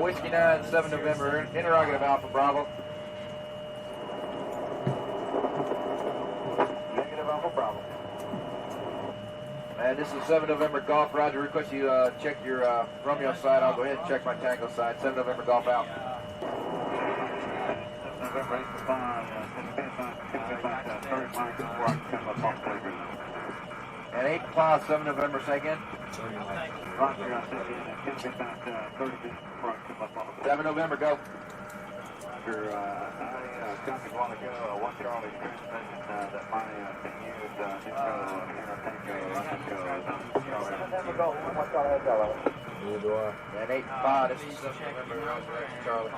Whiskey 9, 7 November, interrogative Alpha Bravo. Negative Alpha Bravo. And this is 7 November Golf. Roger, request you check your Romeo side. I'll go ahead and check my Tango side. 7 November Golf out. November 8-5. And 8-5, 7 November, say again. 7 November, go. I copied a while ago, 1 Charlie transmission that my thing used, and 8-5, this is 7 November, Charlie.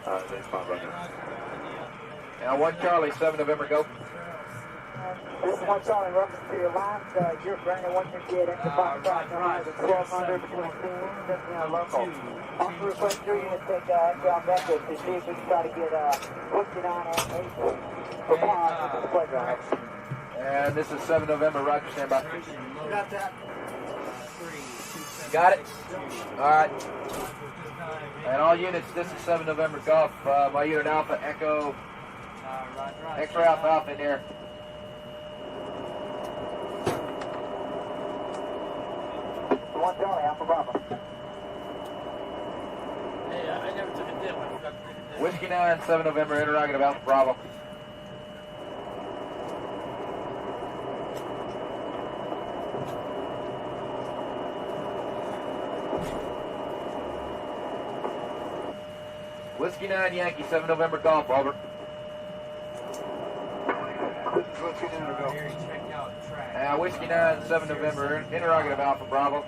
8-5 right now. Now 1 Charlie, 7 November, go. This is 1 Charlie, in reference to your last, you're Brandon 158 extra 5 o'clock, 1200 between teams and local. Also request 3 units take extra Nexus to see if we can try to get Whiskey 9 and 8 for pause into the playground. And this is 7 November, Roger, stand by. Got that. Got it? Alright. And all units, this is 7 November Golf. My unit Alpha, Echo, X-ray Alpha, Alpha in there. One Charlie, Alpha Bravo. Hey, I never took a dip. Whiskey 9, 7 November, interrogative Alpha Bravo. Whiskey 9, Yankee, 7 November Golf, over. This is Whiskey 9, go. Whiskey 9, 7 November, interrogative Alpha Bravo.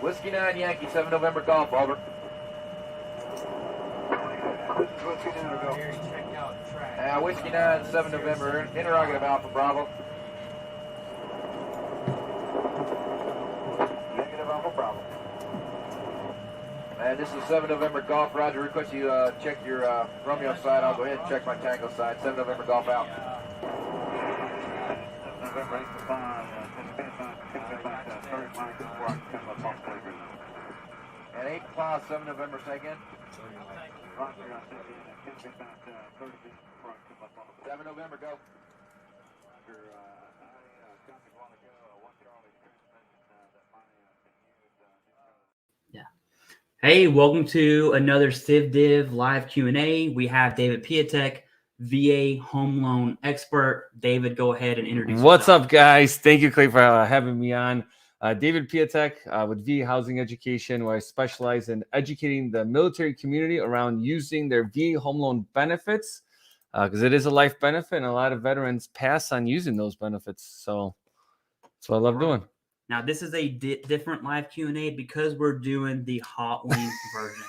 Whiskey 9, Yankee, 7 November Golf, over. This is Whiskey 9, go. Whiskey 9, 7 November, interrogative Alpha Bravo. Negative Alpha Bravo. And this is 7 November Golf. Roger, request you check your Romeo side. I'll go ahead and check my Tango side. 7 November Golf out. November 8-5. And 8-5, 7 November, say again. 7 November, go. Yeah. Hey, welcome to another CivDiv live Q&A. We have David Piatek, VA home loan expert. David, go ahead and introduce What's yourself. up, guys? Thank you, Clay, for having me on. David Piatek with VAHousingEducation, where I specialize in educating the military community around using their VA home loan benefits, because it is a life benefit, and a lot of veterans pass on using those benefits. So that's what I love doing. Now, this is a different live Q&A because we're doing the hot wing version.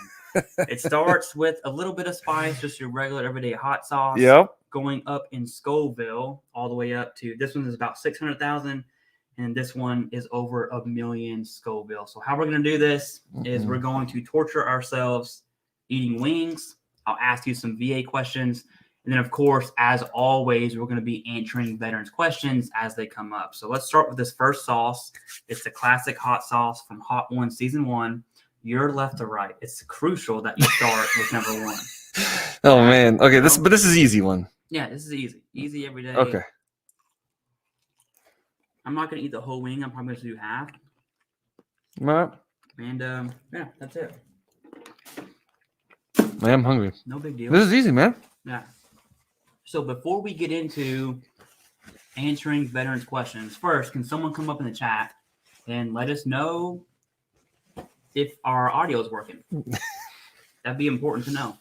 It starts with a little bit of spice, just your regular everyday hot sauce. Yep. Going up in Scoville all the way up to, this one is about 600,000, and this one is over 1 million Scoville. So how we're going to do this is we're going to torture ourselves eating wings. I'll ask you some VA questions. And then, of course, as always, we're going to be answering veterans' questions as they come up. So let's start with this first sauce. It's the classic hot sauce from Hot One Season 1. You're left to right. It's crucial that you start with number 1. Oh, man. Okay, this is easy one. Yeah, this is easy. Easy every day. Okay. I'm not going to eat the whole wing. I'm probably going to do half. All right. And, yeah, that's it. I am hungry. No big deal. This is easy, man. Yeah. So before we get into answering veterans' questions, first, can someone come up in the chat and let us know if our audio is working? That'd be important to know.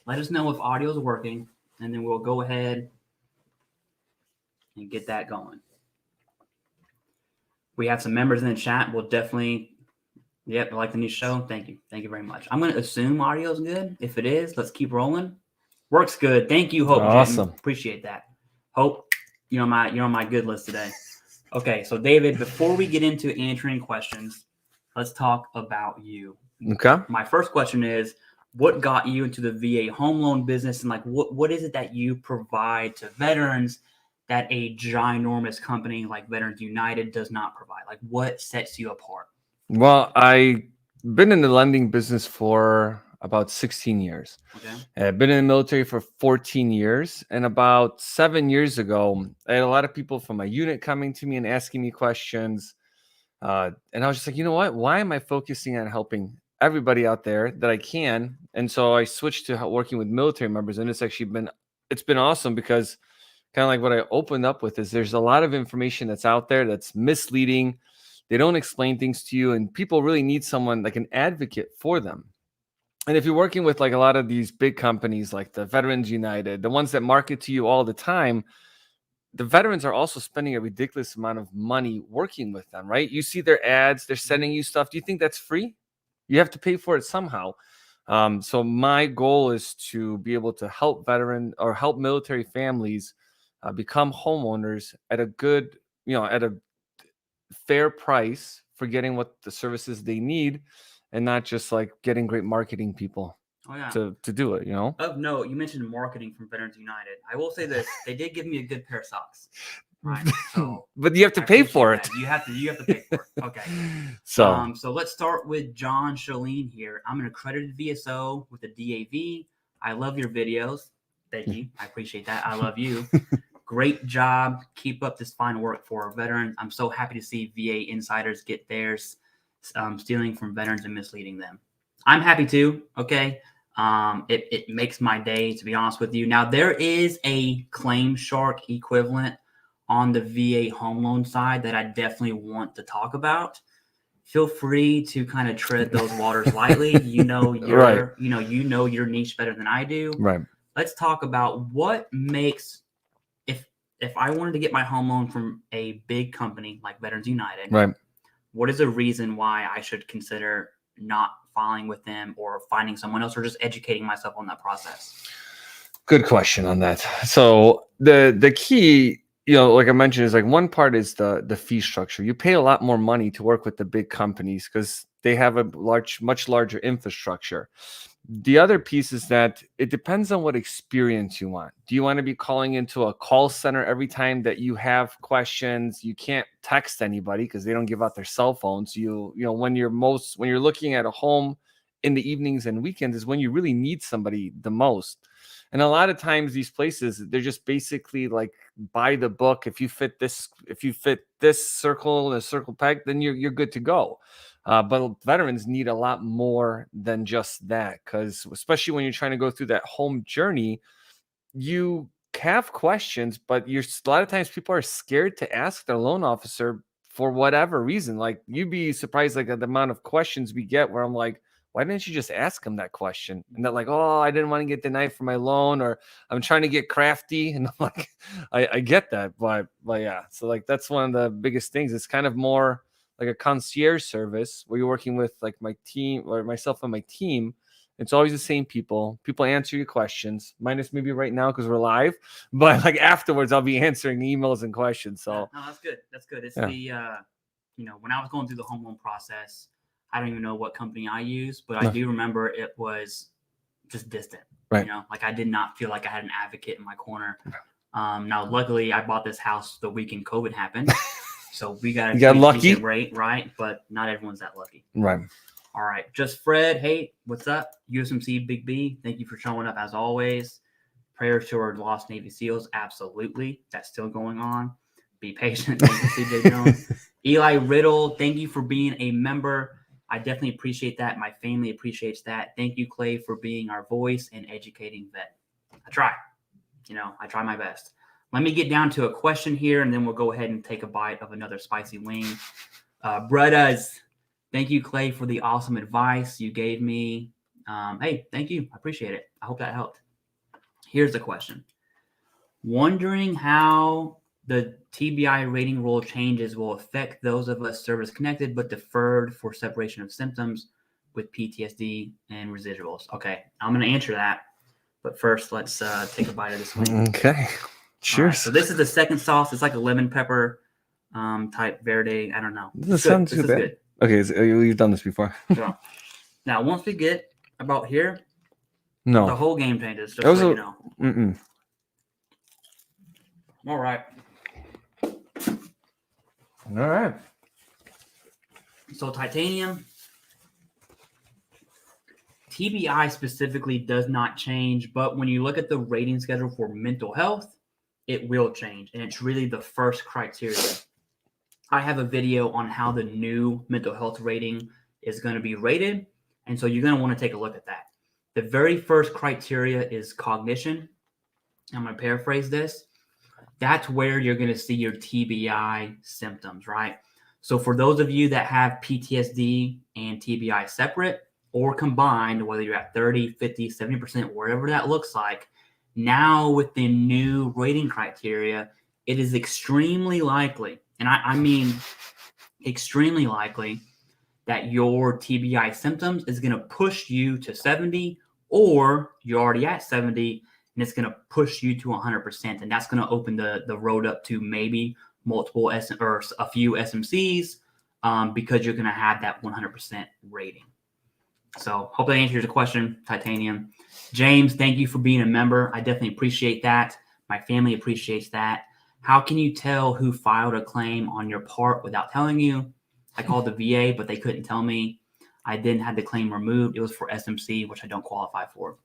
Let us know if audio is working, and then we'll go ahead and get that going. We have some members in the chat. We'll definitely, yep, I like the new show. Thank you. Thank you very much. I'm going to assume audio is good. If it is, let's keep rolling. Works good. Thank you, Hope. Awesome. Jen. Appreciate that. Hope, you're on my good list today. Okay, so David, before we get into answering questions, let's talk about you. Okay. My first question is, what got you into the VA home loan business, and like what is it that you provide to veterans that a ginormous company like Veterans United does not provide? Like, what sets you apart? Well, I've been in the lending business for about 16 years. Okay. I've been in the military for 14 years. And about 7 years ago, I had a lot of people from my unit coming to me and asking me questions. And I was just like, you know what? Why am I focusing on helping everybody out there that I can? And so I switched to working with military members. And it's been awesome because kind of like what I opened up with is there's a lot of information that's out there that's misleading. They don't explain things to you, and people really need someone like an advocate for them. And if you're working with like a lot of these big companies like the Veterans United, the ones that market to you all the time, the veterans are also spending a ridiculous amount of money working with them, right? You see their ads, they're sending you stuff. Do you think that's free? You have to pay for it somehow. So my goal is to be able to help help military families become homeowners at a good, at a fair price for getting what the services they need, and not just like getting great marketing people to do it, Of note, you mentioned marketing from Veterans United. I will say this: they did give me a good pair of socks. Right. So, but you have to pay for it. You have to pay for it. Okay. So let's start with John Shalene here. I'm an accredited VSO with a DAV. I love your videos. Thank you. I appreciate that. I love you. Great job. Keep up this fine work for our veterans. I'm so happy to see VA insiders get theirs, stealing from veterans and misleading them. I'm happy too. Okay. It makes my day, to be honest with you. Now, there is a Claim Shark equivalent on the VA home loan side that I definitely want to talk about. Feel free to kind of tread those waters lightly. You know your niche better than I do. Right. Let's talk about what makes, if I wanted to get my home loan from a big company like Veterans United, right, what is a reason why I should consider not filing with them or finding someone else, or just educating myself on that process? Good question on that. So the key, like I mentioned, is like one part is the fee structure. You pay a lot more money to work with the big companies because they have a much larger infrastructure. The other piece is that it depends on what experience you want. Do you want to be calling into a call center every time that you have questions? You can't text anybody because they don't give out their cell phones. When you're looking at a home in the evenings and weekends is when you really need somebody the most. And a lot of times these places, they're just basically like by the book. If you fit this circle and a circle peg, then you're good to go. But veterans need a lot more than just that, because especially when you're trying to go through that home journey, you have questions, but a lot of times people are scared to ask their loan officer for whatever reason. Like, you'd be surprised, like, at the amount of questions we get where I'm like, why didn't you just ask them that question? And they're like, oh, I didn't want to get denied for my loan, or I'm trying to get crafty. And I'm like, I get that, but yeah. So like, that's one of the biggest things. It's kind of more like a concierge service where you're working with like my team or myself and my team. It's always the same people. People answer your questions, minus maybe right now because we're live. But like afterwards, I'll be answering emails and questions. So no, that's good. That's good. It's when I was going through the home loan process, I don't even know what company I used, but I do remember it was just distant. Right. Like I did not feel like I had an advocate in my corner. Now, luckily, I bought this house the weekend COVID happened. So we got a lucky rate, right? But not everyone's that lucky. Right. All right. Just Fred. Hey, what's up? USMC Big B. Thank you for showing up as always. Prayers to our lost Navy SEALs. Absolutely. That's still going on. Be patient. Thank you, CJ Jones. Eli Riddle. Thank you for being a member. I definitely appreciate that. My family appreciates that. Thank you, Clay, for being our voice and educating vet. I try. I try my best. Let me get down to a question here, and then we'll go ahead and take a bite of another spicy wing. Brothers, thank you, Clay, for the awesome advice you gave me. Hey, thank you. I appreciate it. I hope that helped. Here's the question. Wondering how the TBI rating rule changes will affect those of us service-connected but deferred for separation of symptoms with PTSD and residuals. Okay, I'm going to answer that. But first, let's take a bite of this wing. Okay. Sure. Right, so this is the second sauce. It's like a lemon pepper type verde. I don't know. This sounds good. Okay, so you've done this before. So, now, once we get about here, the whole game changes. Just so you know. All right. All right. So titanium, TBI specifically does not change, but when you look at the rating schedule for mental health, it will change. And it's really the first criteria. I have a video on how the new mental health rating is going to be rated. And so you're going to want to take a look at that. The very first criteria is cognition. I'm going to paraphrase this. That's where you're going to see your TBI symptoms, right? So for those of you that have PTSD and TBI separate or combined, whether you're at 30, 50, 70%, wherever that looks like, now with the new rating criteria, it is extremely likely, and I mean extremely likely, that your TBI symptoms is going to push you to 70, or you're already at 70 and it's going to push you to 100%. And that's going to open the road up to maybe multiple or a few SMCs because you're going to have that 100% rating. So hope that answers the question, Titanium. James, thank you for being a member. I definitely appreciate that. My family appreciates that. How can you tell who filed a claim on your part without telling you? I called the VA, but they couldn't tell me. I then had the claim removed. It was for SMC, which I don't qualify for.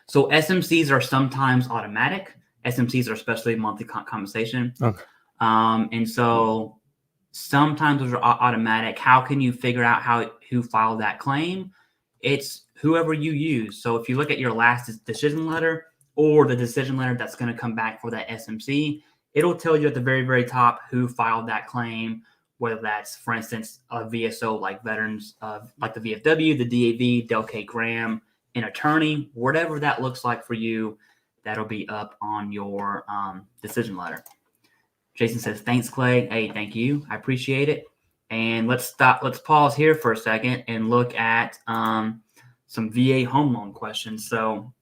So SMCs are sometimes automatic. SMCs are especially monthly compensation. Okay. And so sometimes those are automatic. How can you figure out who filed that claim? It's whoever you use. So if you look at your last decision letter or the decision letter that's going to come back for that SMC, it'll tell you at the very, very top who filed that claim, whether that's, for instance, a VSO like veterans, like the VFW, the DAV, Del K. Graham, an attorney, whatever that looks like for you, that'll be up on your decision letter. Jason says, thanks, Clay. Hey, thank you. I appreciate it. And let's pause here for a second and look at some VA home loan questions. So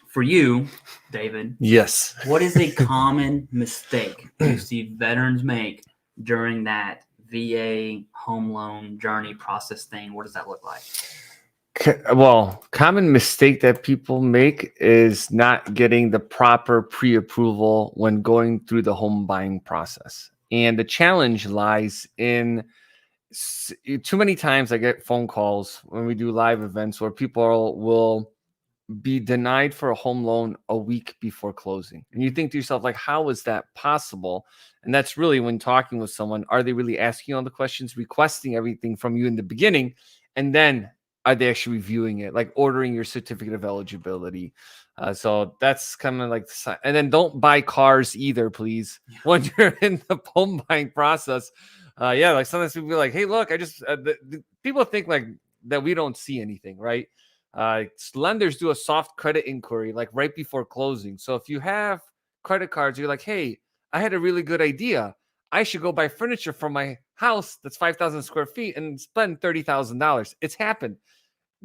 for you, David. Yes. What is a common mistake you see veterans make during that VA home loan journey process thing? What does that look like? Well, common mistake that people make is not getting the proper pre-approval when going through the home buying process. And the challenge lies in too many times I get phone calls when we do live events where people will be denied for a home loan a week before closing. And you think to yourself, like, how is that possible? And that's really when talking with someone, are they really asking all the questions, requesting everything from you in the beginning? And then are they actually reviewing it, like ordering your certificate of eligibility? So that's kind of like, and then don't buy cars either, please, when you're in the home buying process. Yeah, like sometimes people be like, hey, look, I just, people think like that we don't see anything, right? Lenders do a soft credit inquiry like right before closing. So if you have credit cards, you're like, hey, I had a really good idea. I should go buy furniture for my house that's 5,000 square feet and spend $30,000. It's happened.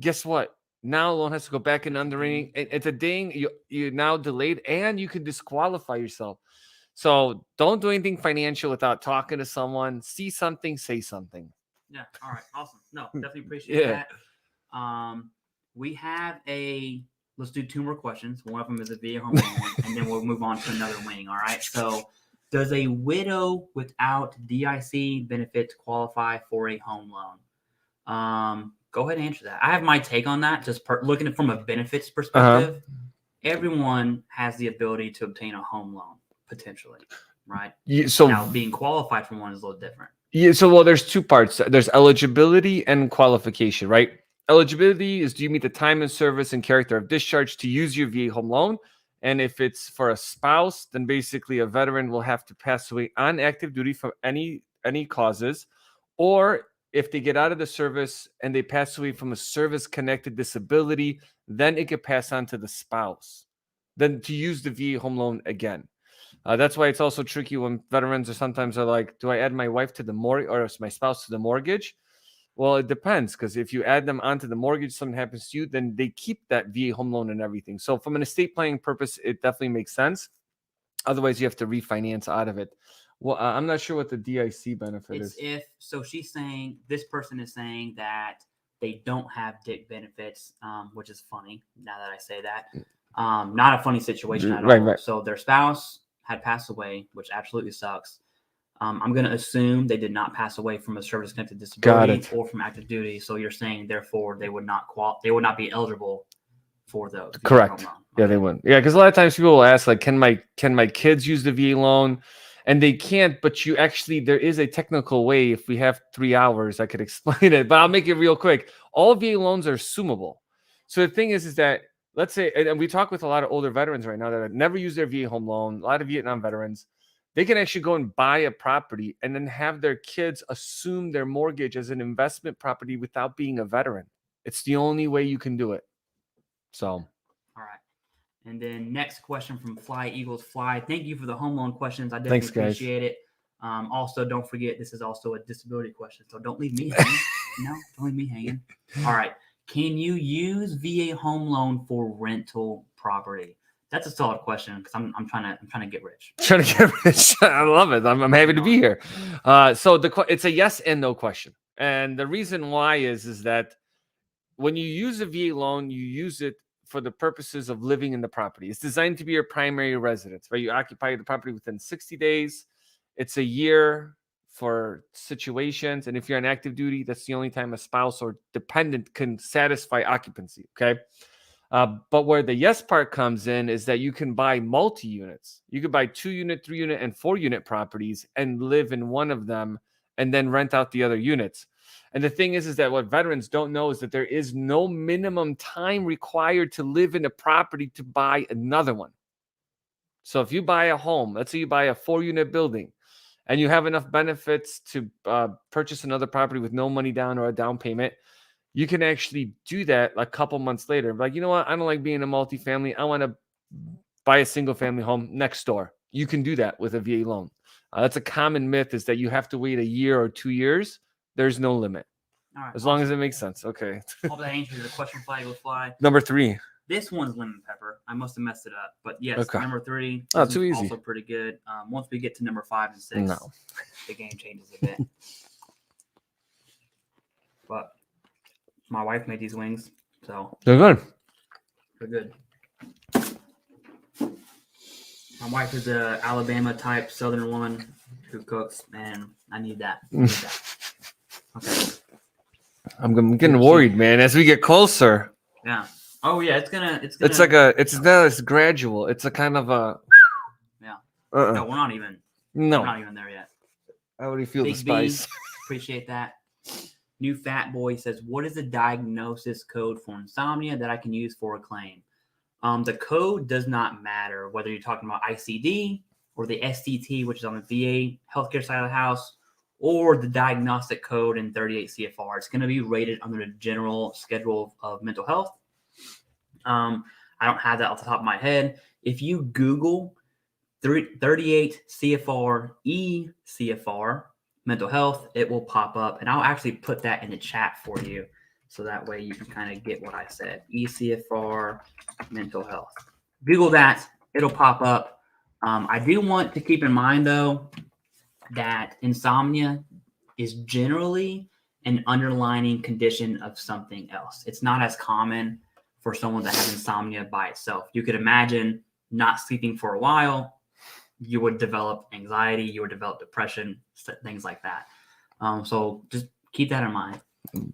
Guess what? Now loan has to go back in underwriting. It's a ding. You now delayed, and you can disqualify yourself. So don't do anything financial without talking to someone. See something, say something. Yeah. All right. Awesome. No, definitely appreciate that. We have let's do 2 more questions. One of them is a VA home loan, and then we'll move on to another wing. All right. So does a widow without DIC benefits qualify for a home loan? Go ahead and answer that. I have my take on that. Just looking at it from a benefits perspective, everyone has the ability to obtain a home loan potentially, right? So now being qualified for one is a little different. Yeah. So, well, there's 2 parts. There's eligibility and qualification, right? Eligibility is, do you meet the time and service and character of discharge to use your VA home loan? And if it's for a spouse, then basically a veteran will have to pass away on active duty for any causes, or if they get out of the service and they pass away from a service-connected disability, then it could pass on to the spouse, then to use the VA home loan again. That's why it's also tricky when veterans are like, do I add my wife to the mortgage or my spouse to the mortgage? Well, it depends, because if you add them onto the mortgage, something happens to you, then they keep that VA home loan and everything. So from an estate planning purpose, it definitely makes sense. Otherwise, you have to refinance out of it. Well, I'm not sure what the DIC benefit is. This person is saying that they don't have DIC benefits, which is funny now that I say that. Not a funny situation at all. Right. So their spouse had passed away, which absolutely sucks. I'm going to assume they did not pass away from a service-connected disability or from active duty. So you're saying, therefore, they would not be eligible for those. Correct. Yeah, they wouldn't. Yeah, because a lot of times people will ask, like, can my kids use the VA loan? And they can't, but you actually, there is a technical way. If we have 3 hours, I could explain it, but I'll make it real quick. All VA loans are assumable. So the thing is that, let's say, and we talk with a lot of older veterans right now that have never used their VA home loan, a lot of Vietnam veterans, they can actually go and buy a property and then have their kids assume their mortgage as an investment property without being a veteran. It's the only way you can do it. So. All right. And then next question from Fly Eagles Fly. Thank you for the home loan questions. I definitely appreciate it. Also, don't forget, this is also a disability question. So don't leave me hanging. No, don't leave me hanging. All right. Can you use VA home loan for rental property? That's a solid question because I'm trying to get rich. Trying to get rich. I love it. I'm happy to be here. So it's a yes and no question. And the reason why is that when you use a VA loan, you use it for the purposes of living in the property. It's designed to be your primary residence, right? You occupy the property within 60 days. It's a year for situations. And if you're on active duty, that's the only time a spouse or dependent can satisfy occupancy, okay? But where the yes part comes in is that you can buy multi-units. You could buy 2-unit, 3-unit, and 4-unit properties and live in one of them and then rent out the other units. And the thing is that what veterans don't know is that there is no minimum time required to live in a property to buy another one. So if you buy a home, let's say you buy a 4-unit building and you have enough benefits to purchase another property with no money down or a down payment, you can actually do that a couple months later. Like, you know what? I don't like being a multifamily. I want to buy a single family home next door. You can do that with a VA loan. That's a common myth, is that you have to wait a year or 2 years. There's no limit. All right, as long as it makes sense. Okay. Hope that answers the question. Fly will fly. Number 3. This one's lemon pepper. I must have messed it up. But yes, Okay. Number 3. Oh, too easy. Also pretty good. Once we get to number 5 and 6, No. the game changes a bit. But my wife made these wings, so They're good. they're good. My wife is a Alabama type Southern woman who cooks, and I need that. Okay. I'm getting worried, man. As we get closer, Yeah. Oh yeah, it's gonna. it's not as gradual. It's a kind of a. Yeah. No, No, we're not even there yet. I already feel Big the spice. B, appreciate that. New Fat Boy says, "What is the diagnosis code for insomnia that I can use for a claim?" The code does not matter whether you're talking about ICD or the STT, which is on the VA healthcare side of the house, or the diagnostic code in 38 CFR. It's going to be rated under the general schedule of mental health. I don't have that off the top of my head. If you Google 38 CFR CFR mental health, it will pop up, and I'll actually put that in the chat for you, so that way you can kind of get what I said. ECFR mental health. Google that, it'll pop up. I do want to keep in mind though that insomnia is generally an underlying condition of something else. It's not as common for someone to have insomnia by itself. You could imagine not sleeping for a while, you would develop anxiety, you would develop depression, things like that. So just keep that in mind.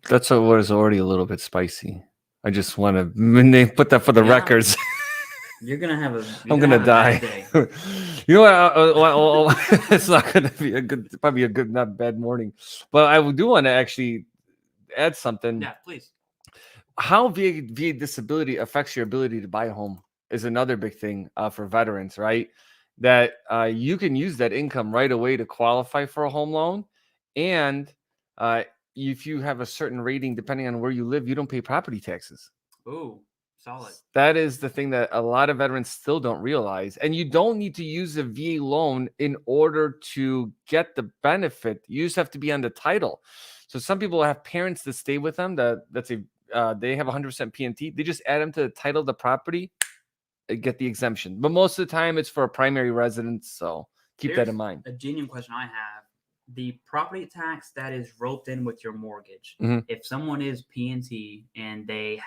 That's what is already a little bit spicy. I just want to put that for the records. You're gonna have a. I'm gonna die. You know what? It's not gonna be probably a good, not bad morning. But I do want to actually add something. Yeah, please. How VA disability affects your ability to buy a home is another big thing for veterans, right? That you can use that income right away to qualify for a home loan, and if you have a certain rating, depending on where you live, you don't pay property taxes. Ooh, solid. That is the thing that a lot of veterans still don't realize. And you don't need to use a VA loan in order to get the benefit. You just have to be on the title. So some people have parents that stay with them they have 100% PNT. They just add them to the title of the property and get the exemption. But most of the time it's for a primary residence. So keep that in mind. A genuine question I have. The property tax that is roped in with your mortgage, Mhm. if someone is PNT and they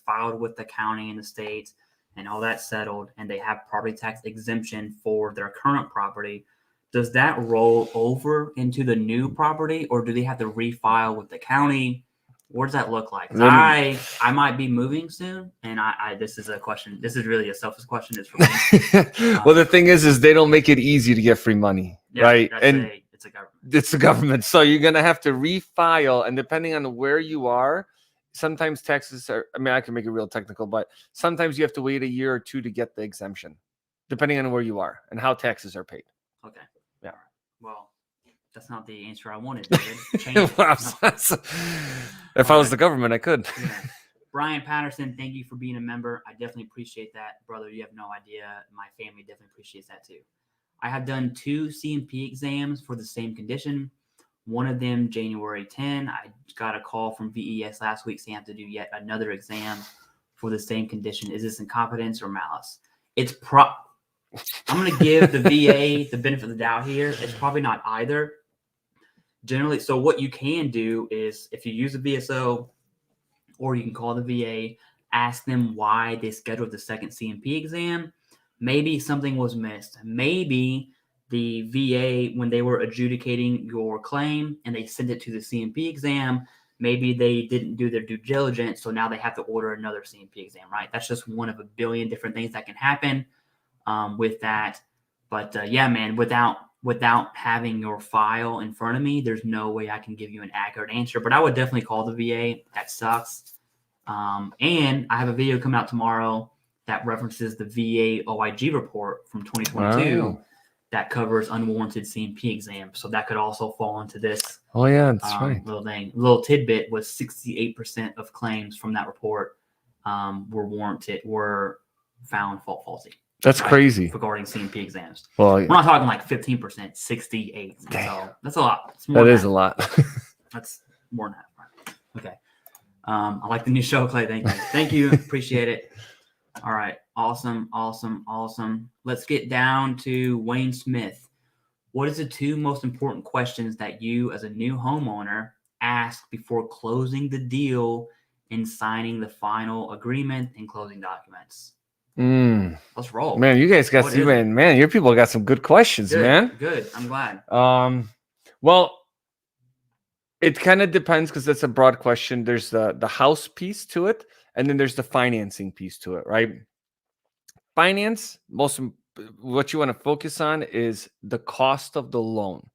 filed with the county and the state and all that's settled, and they have property tax exemption for their current property, does that roll over into the new property, or do they have to refile with the county? What does that look like? 'Cause I might be moving soon, and I this is a question. This is really a selfish question. It's for me. Well, the thing is they don't make it easy to get free money, right? And it's a government. It's the government, so you're gonna have to refile, and depending on where you are, sometimes taxes are. I mean, I can make it real technical, but sometimes you have to wait a year or two to get the exemption, depending on where you are and how taxes are paid. Okay. Yeah. Well, that's not the answer I wanted, David. Change it. If I was the government, I could. Yeah. Brian Patterson, thank you for being a member. I definitely appreciate that, brother. You have no idea. My family definitely appreciates that too. I have done 2 CMP exams for the same condition. One of them January 10. I got a call from VES last week saying I have to do yet another exam for the same condition. Is this incompetence or malice? I'm going to give the VA the benefit of the doubt here. It's probably not either. Generally, so what you can do is if you use a VSO, or you can call the VA, ask them why they scheduled the second CMP exam. Maybe something was missed. Maybe the VA, when they were adjudicating your claim and they sent it to the CMP exam, maybe they didn't do their due diligence, so now they have to order another CMP exam, right? That's just one of a billion different things that can happen with that. But yeah, man, without having your file in front of me, there's no way I can give you an accurate answer. But I would definitely call the VA. That sucks. And I have a video coming out tomorrow that references the VA OIG report from 2022 that covers unwarranted CMP exams. So that could also fall into this. Oh yeah, that's right. Little tidbit was 68% of claims from that report were found faulty. That's crazy. Regarding CMP exams. Well, we're not talking like 15%, 68. So that's a lot. That is a lot. That's more than that. Okay. I like the new show, Clay. Thank you. Thank you. Appreciate it. All right. Awesome. Let's get down to Wayne Smith. What is the 2 most important questions that you as a new homeowner ask before closing the deal and signing the final agreement and closing documents? Let's roll. Man, you guys got man, your people got some good questions, man. Good. I'm glad. Well, it kind of depends because that's a broad question. There's the house piece to it, and then there's the financing piece to it, right? Finance, what you want to focus on is the cost of the loan.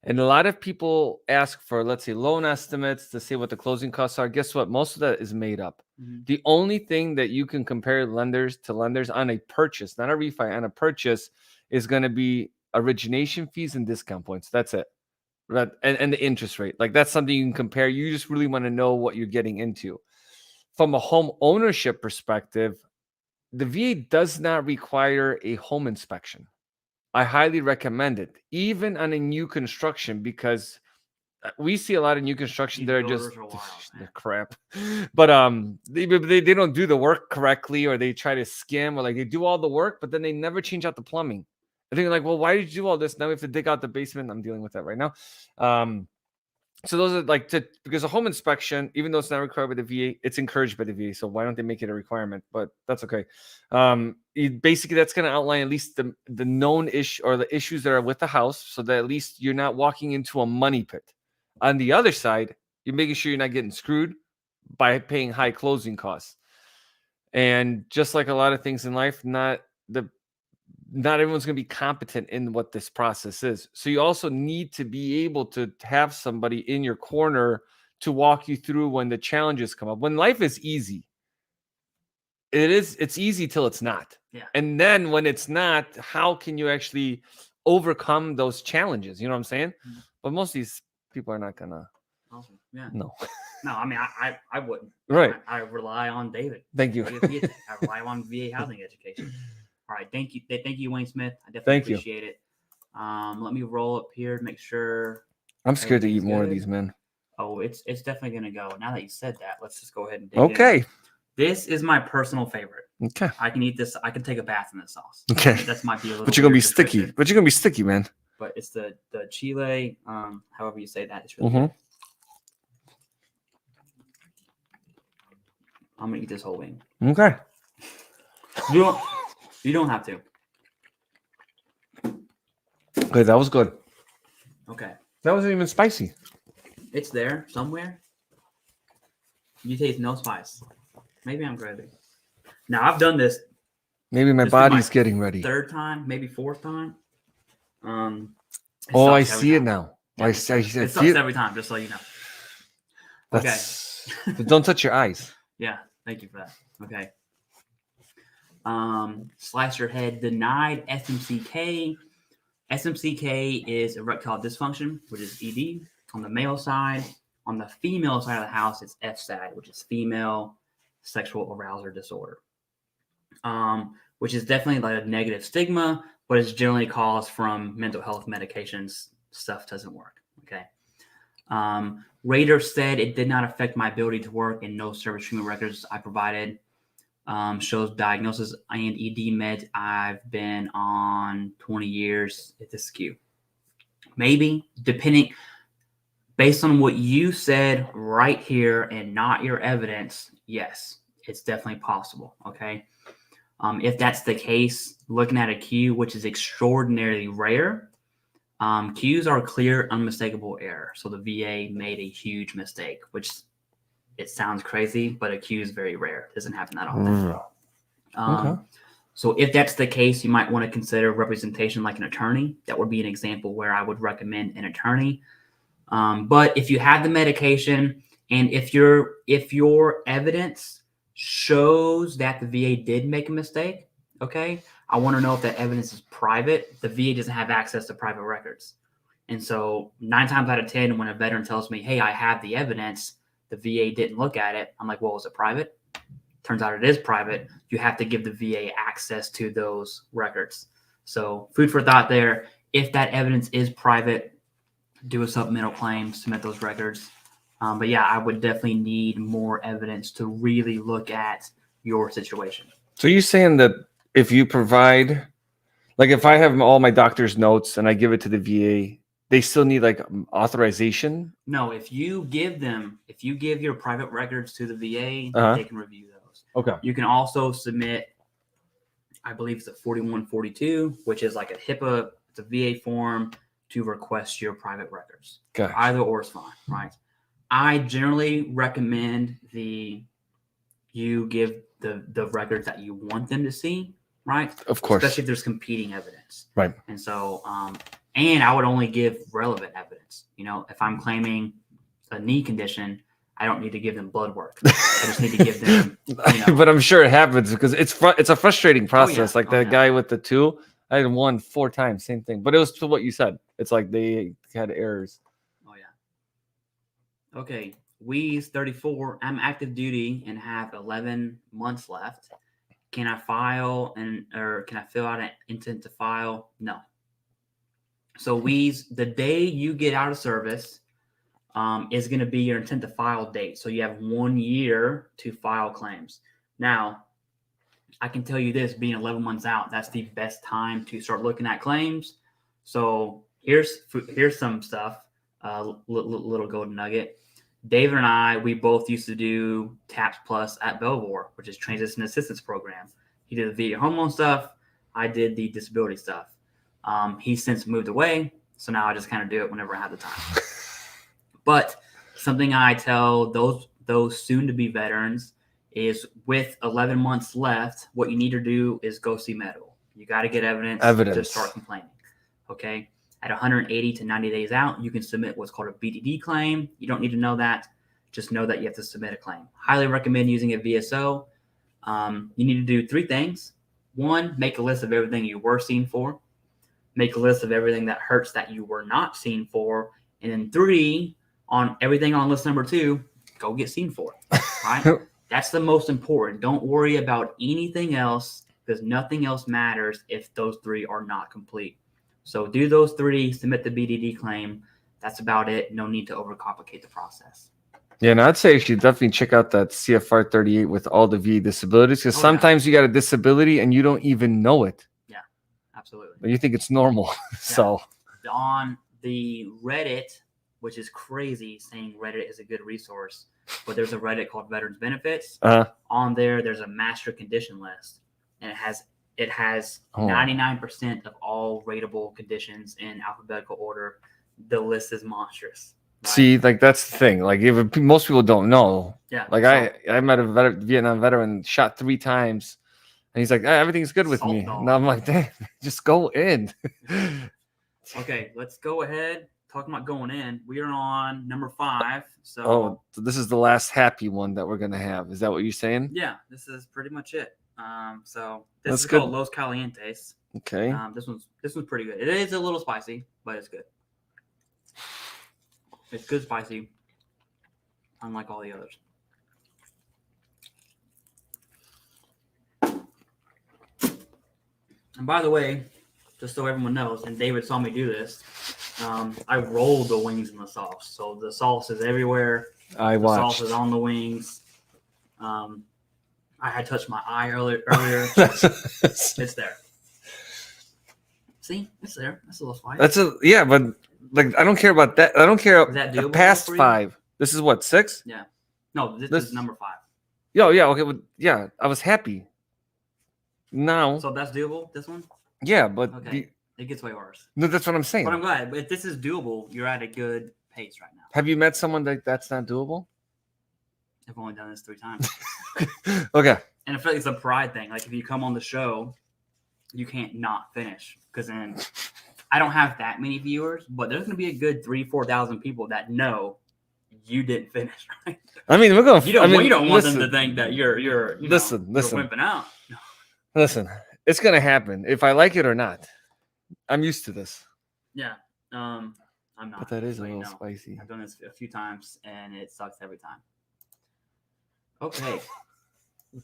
And a lot of people ask for, let's say, loan estimates to say what the closing costs are. Guess what? Most of that is made up. Mm-hmm. The only thing that you can compare lenders to lenders on a purchase, not a refi, on a purchase, is going to be origination fees and discount points. That's it. Right? And the interest rate. Like that's something you can compare. You just really want to know what you're getting into. From a home ownership perspective, the VA does not require a home inspection. I highly recommend it, even on a new construction, because we see a lot of new construction that are just crap. But they don't do the work correctly, or they try to skim, or like they do all the work, but then they never change out the plumbing. I think like, well, why did you do all this? Now we have to dig out the basement. I'm dealing with that right now. So those are like because a home inspection, even though it's not required by the VA, it's encouraged by the VA. So why don't they make it a requirement? But that's okay. Basically, that's going to outline at least the known issue or the issues that are with the house, so that at least you're not walking into a money pit. On the other side, you're making sure you're not getting screwed by paying high closing costs. And just like a lot of things in life, not everyone's going to be competent in what this process is. So you also need to be able to have somebody in your corner to walk you through when the challenges come up. When life is easy, it's easy till it's not. Yeah. And then when it's not, how can you actually overcome those challenges? You know what I'm saying? Mm-hmm. But most of these people are not going to. Awesome. Yeah. No. No, I mean, I wouldn't. Right. I rely on David. Thank you. I rely on VAHousingEducation. All right, thank you, Wayne Smith. I definitely appreciate it. Let me roll up here to make sure. I'm scared to eat more of these, man. Oh, it's definitely gonna go. Now that you said that, let's just go ahead and dig in. This is my personal favorite. Okay. I can eat this. I can take a bath in this sauce. Okay. That might be a little. But you're gonna be sticky. But you're gonna be sticky, man. But it's the Chile. However you say that, it's really good. I'm gonna eat this whole wing. Okay. You don't have to. Okay, that was good. Okay. That wasn't even spicy. It's there somewhere. You taste no spice. Maybe I'm crazy. Now I've done this Maybe my This is my body's getting ready. third time, maybe fourth time. It Oh, I sucks every see it time. now. Yeah, I it see sucks it. every time, just so you know. Okay. That's, don't touch your eyes. Yeah, thank you for that. Okay. Slice your head denied SMCK. SMCK is erectile dysfunction, which is ED on the male side. On the female side of the house, it's FSAD, which is female sexual arousal disorder. Which is definitely like a negative stigma, but it's generally caused from mental health medications. Stuff doesn't work. Okay. Rater said it did not affect my ability to work, and no service treatment records I provided shows diagnosis and ED meds I've been on 20 years. It's a skew. Maybe, depending, based on what you said right here and not your evidence, yes, it's definitely possible. Okay. If that's the case, looking at a Q, which is extraordinarily rare, Qs are clear, unmistakable error. So the VA made a huge mistake, which it sounds crazy, but a Q is very rare. It doesn't happen that often. Okay. So if that's the case, you might want to consider representation like an attorney. That would be an example where I would recommend an attorney. But if you have the medication and if your evidence shows that the VA did make a mistake, okay, I want to know if that evidence is private. The VA doesn't have access to private records. And so 9 times out of 10, when a veteran tells me, hey, I have the evidence, the VA didn't look at it, I'm like, well, is it private? Turns out it is private. You have to give the VA access to those records. So food for thought there. If that evidence is private, do a supplemental claim, submit those records. But yeah, I would definitely need more evidence to really look at your situation. So you're saying that if you provide, like if I have all my doctor's notes and I give it to the VA, they still need like authorization? No, if you give your private records to the VA, they can review those. Okay. You can also submit, I believe it's a 4142, which is like a HIPAA, it's a VA form to request your private records. Gotcha. Either or is fine, right? I generally recommend you give the records that you want them to see, right? Of course. Especially if there's competing evidence. Right. And so, and I would only give relevant evidence. You know, if I'm claiming a knee condition, I don't need to give them blood work. I just need to give them, But I'm sure it happens because it's a frustrating process. Oh, yeah. Like the guy with the 2, I had 1 4 times, same thing. But it was to what you said. It's like they had errors. Oh, yeah. Okay. We's 34. I'm active duty and have 11 months left. Can I file or can I fill out an intent to file? No. So We's, the day you get out of service is going to be your intent to file date. So you have 1 year to file claims. Now, I can tell you this, being 11 months out, that's the best time to start looking at claims. So here's some stuff, little golden nugget. David and I, we both used to do TAPS Plus at Belvoir, which is Transition Assistance Program. He did the VA home loan stuff. I did the disability stuff. He's since moved away, so now I just kind of do it whenever I have the time. But something I tell those soon-to-be veterans is with 11 months left, what you need to do is go see medical. You got to get evidence to start complaining. Okay? At 180 to 90 days out, you can submit what's called a BDD claim. You don't need to know that. Just know that you have to submit a claim. Highly recommend using a VSO. You need to do 3 things. 1, make a list of everything you were seen for. Make a list of everything that hurts that you were not seen for. And then 3, on everything on list number 2, go get seen for. Right? That's the most important. Don't worry about anything else because nothing else matters if those 3 are not complete. So do those 3, submit the BDD claim. That's about it. No need to overcomplicate the process. Yeah, and I'd say you should definitely check out that CFR 38 with all the VA disabilities because sometimes you got a disability and you don't even know it. Yeah, absolutely. But you think it's normal. Yeah. So on the Reddit, which is crazy saying Reddit is a good resource, but there's a Reddit called Veterans Benefits. On there's a master condition list. and it has Oh. 99% of all rateable conditions in alphabetical order. The list is monstrous. Right? See, like that's the thing. Like if most people don't know. Yeah. Like so I met a Vietnam veteran, shot 3 times, and he's like, everything's good with Salt me. dog. And I'm like, damn, just go in. okay, let's go ahead. Talking about going in, we are on number 5. So So this is the last happy one that we're gonna have. Is that what you're saying? yeah, this is pretty much it. So this That's is called good. Los Calientes. Okay. This one's pretty good. It is a little spicy, but it's good. It's good spicy, unlike all the others. And by the way, just so everyone knows, and David saw me do this, I rolled the wings in the sauce. So the sauce is everywhere. I The watched. sauce is on the wings. I had touched my eye earlier. It's there. See, it's there. That's a little spicy. That's yeah, but like I don't care about that. I don't care. Is that The doable past for you? 5. This is what 6. No, this this- is number 5. Yeah, okay, but yeah, I was happy. Now, So that's doable. This one, yeah, but okay. It gets way worse. no, that's what I'm saying. But I'm glad. If this is doable, you're at a good pace right now. Have you met someone that's not doable? I've only done this 3 times. Okay. And I feel like it's a pride thing. Like if you come on the show, you can't not finish because then I don't have that many viewers, but there's going to be a good 3,000-4,000 people that know you didn't finish. Right? I mean, we're going. You don't. You don't want listen, them to think that you're listen. you're wimping out. Listen, it's gonna happen if I like it or not. I'm used to this. Yeah. I'm not. But that is a so you little know. spicy. I've done this a few times and it sucks every time. Okay.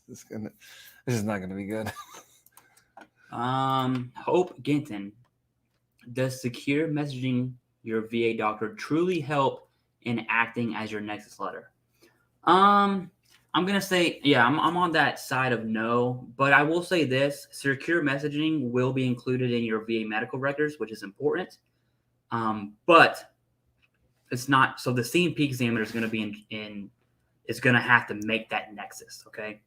This is not gonna be good. Hope Ginton, does secure messaging your VA doctor truly help in acting as your Nexus letter? I'm gonna say, yeah, I'm on that side of no, but I will say this: secure messaging will be included in your VA medical records, which is important. But it's not. So the CMP examiner is going to be is going to have to make that Nexus. Okay,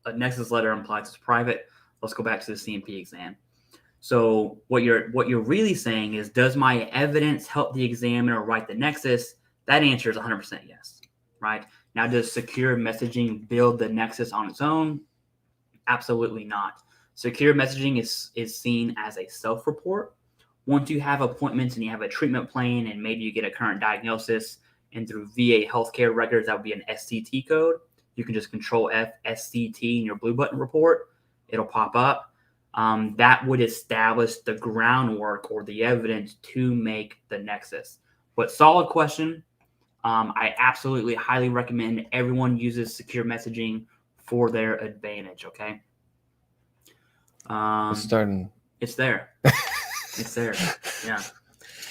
a Nexus letter implies it's private. Let's go back to the CMP exam. So what you're really saying is, does my evidence help the examiner write the Nexus? That answer is 100% yes, right? Now, does secure messaging build the Nexus on its own? Absolutely not. Secure messaging is seen as a self-report. Once you have appointments and you have a treatment plan and maybe you get a current diagnosis, and through VA healthcare records, that would be an SCT code. You can just control F SCT in your blue button report. It'll pop up. That would establish the groundwork or the evidence to make the Nexus. But solid question. I absolutely highly recommend everyone uses secure messaging for their advantage. Okay. Starting. It's there. It's there. Yeah.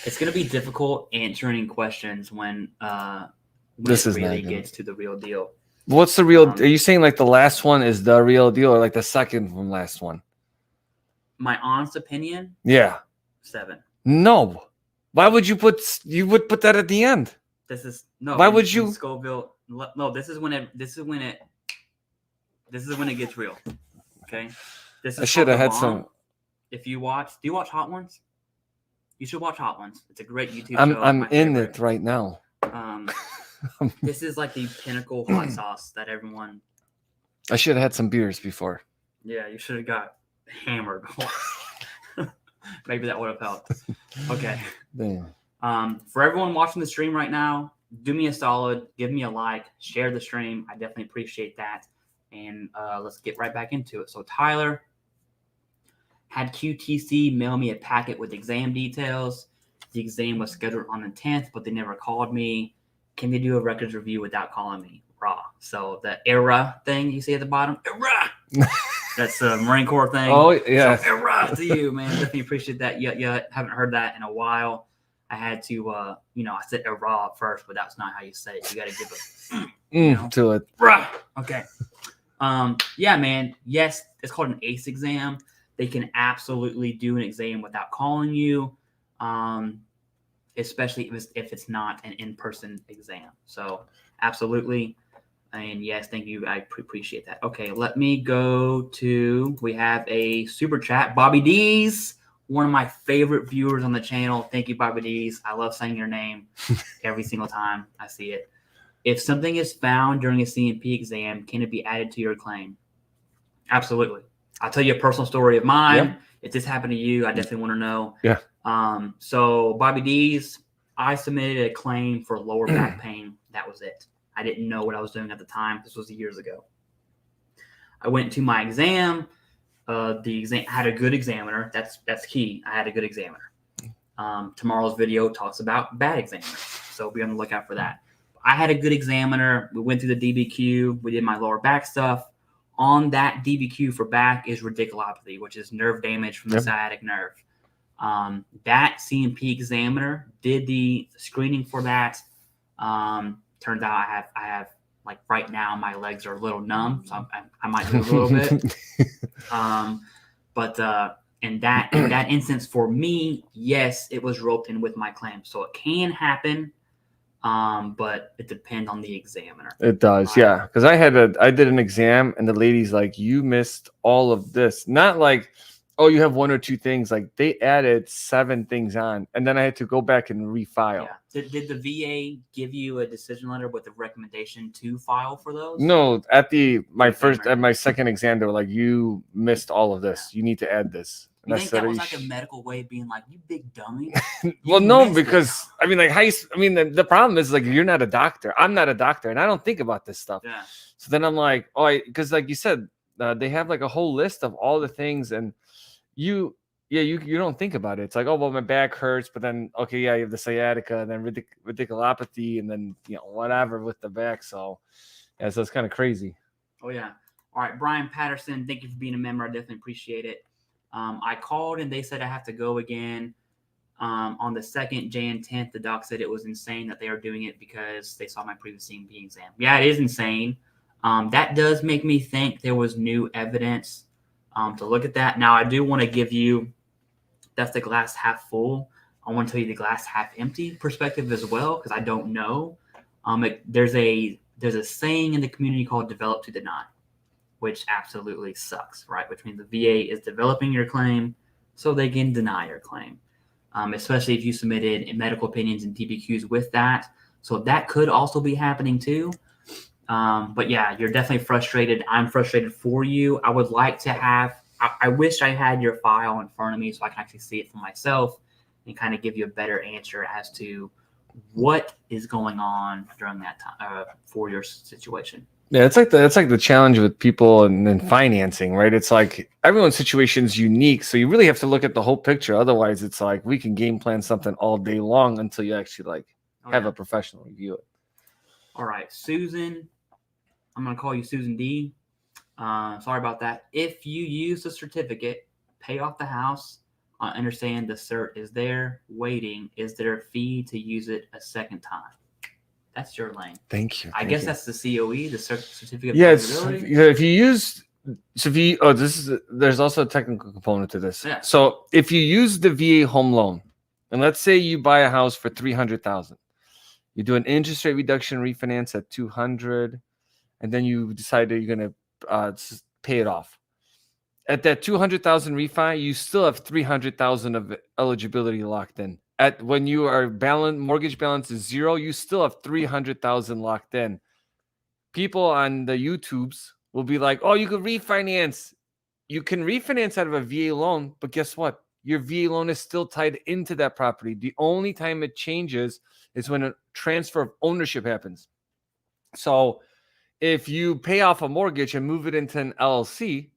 It's going to be difficult answering questions when This it is not really good. gets to the real deal. What's the real? Are you saying like the last one is the real deal, or like the second from last one? My honest opinion, Yeah. 7. No. Why would you put? You would put that at the end. This is no. Why in- would in you- Scoville? No. This is when it gets real. Okay. This is I should have called had The Bomb. some. If you watch, do you watch Hot Ones? You should watch Hot Ones. It's a great YouTube show. I'm my in favorite. it right now. This is like the pinnacle hot sauce that everyone. I should have had some beers before. Yeah, you should have got hammered. Maybe that would have helped. Okay. Damn. For everyone watching the stream right now, do me a solid, give me a like, share the stream. I definitely appreciate that. And let's get right back into it. So Tyler had QTC mail me a packet with exam details. The exam was scheduled on the 10th, but they never called me. Can they do a records review without calling me? Raw. So the ERA thing you see at the bottom, ERA. That's the Marine Corps thing. Oh yeah. So, ERA to you, man. Definitely appreciate that. Yet haven't heard that in a while. I had to, I said ERA at first, but that's not how you say it. You got to give it To it. ERA. Okay. Yeah, man. Yes, it's called an ACE exam. They can absolutely do an exam without calling you, especially if it's not an in-person exam. So absolutely. And yes, thank you. I appreciate that. Okay, let me go to, we have a super chat. Bobby D's, one of my favorite viewers on the channel. Thank you, Bobby D's. I love saying your name every single time I see it. If something is found during a CMP exam, can it be added to your claim? Absolutely. I'll tell you a personal story of mine. Yeah. If this happened to you, I definitely want to know. Yeah. So Bobby D's, I submitted a claim for lower back pain. That was it. I didn't know what I was doing at the time. This was years ago. I went to my exam. The exam had a good examiner. That's key. I had a good examiner. Tomorrow's video talks about bad examiners, so be on the lookout for that. I had a good examiner. We went through the DBQ. We did my lower back stuff. On that DBQ for back is radiculopathy, which is nerve damage from the sciatic nerve. That CMP examiner did the screening for that. Turns out I have like right now my legs are a little numb, so I might move a little bit. But in that instance for me, yes, it was roped in with my claim, so it can happen. But it depends on the examiner. It does, yeah. Because I did an exam, and the lady's like, "You missed all of this." Not like, "Oh, you have one or two things." Like they added 7 things on, and then I had to go back and refile. Yeah. Did the VA give you a decision letter with a recommendation to file for those? No, at my second exam, they were like, "You missed all of this. You need to add this." You think that was like a medical way of being like, "You big dummy"? Well, no, because I mean, like, the problem is like you're not a doctor. I'm not a doctor, and I don't think about this stuff. Yeah. So then I'm like, because like you said, they have like a whole list of all the things, and you don't think about it. It's like, oh well, my back hurts, but then okay, yeah, you have the sciatica, and then radiculopathy, and then whatever with the back. So yeah, so it's kind of crazy. Oh yeah. All right, Brian Patterson, thank you for being a member. I definitely appreciate it. I called and they said I have to go again. On the 2nd, Jan 10th, the doc said it was insane that they are doing it because they saw my previous CMP exam. Yeah, it is insane. That does make me think there was new evidence to look at that. Now, I do want to give you, that's the glass half full. I want to tell you the glass half empty perspective as well, because I don't know. There's a saying in the community called develop to deny, which absolutely sucks, right? Which means the VA is developing your claim so they can deny your claim, especially if you submitted medical opinions and TBQs with that. So that could also be happening too. But yeah, you're definitely frustrated. I'm frustrated for you. I would like to I wish I had your file in front of me so I can actually see it for myself and kind of give you a better answer as to what is going on during that time for your situation. Yeah, it's like the challenge with people and financing, right? It's like everyone's situation is unique, so you really have to look at the whole picture. Otherwise, it's like we can game plan something all day long until you actually have a professional review it. All right, Susan, I'm gonna call you Susan D. Sorry about that. If you use the certificate, pay off the house. I understand the cert is there waiting. Is there a fee to use it a second time? That's your lane. Thank you. I guess that's the COE, the certificate. Yes. If you use, there's also a technical component to this. Yeah. So if you use the VA home loan, and let's say you buy a house for $300,000, you do an interest rate reduction refinance at $200,000, and then you decide that you're going to pay it off. At that $200,000 refi, you still have $300,000 of eligibility locked in. When you are mortgage balance is 0, you still have $300,000 locked in. People on the YouTubes will be like, "Oh, you could refinance." You can refinance out of a VA loan, but guess what? Your VA loan is still tied into that property. The only time it changes is when a transfer of ownership happens. So if you pay off a mortgage and move it into an LLC,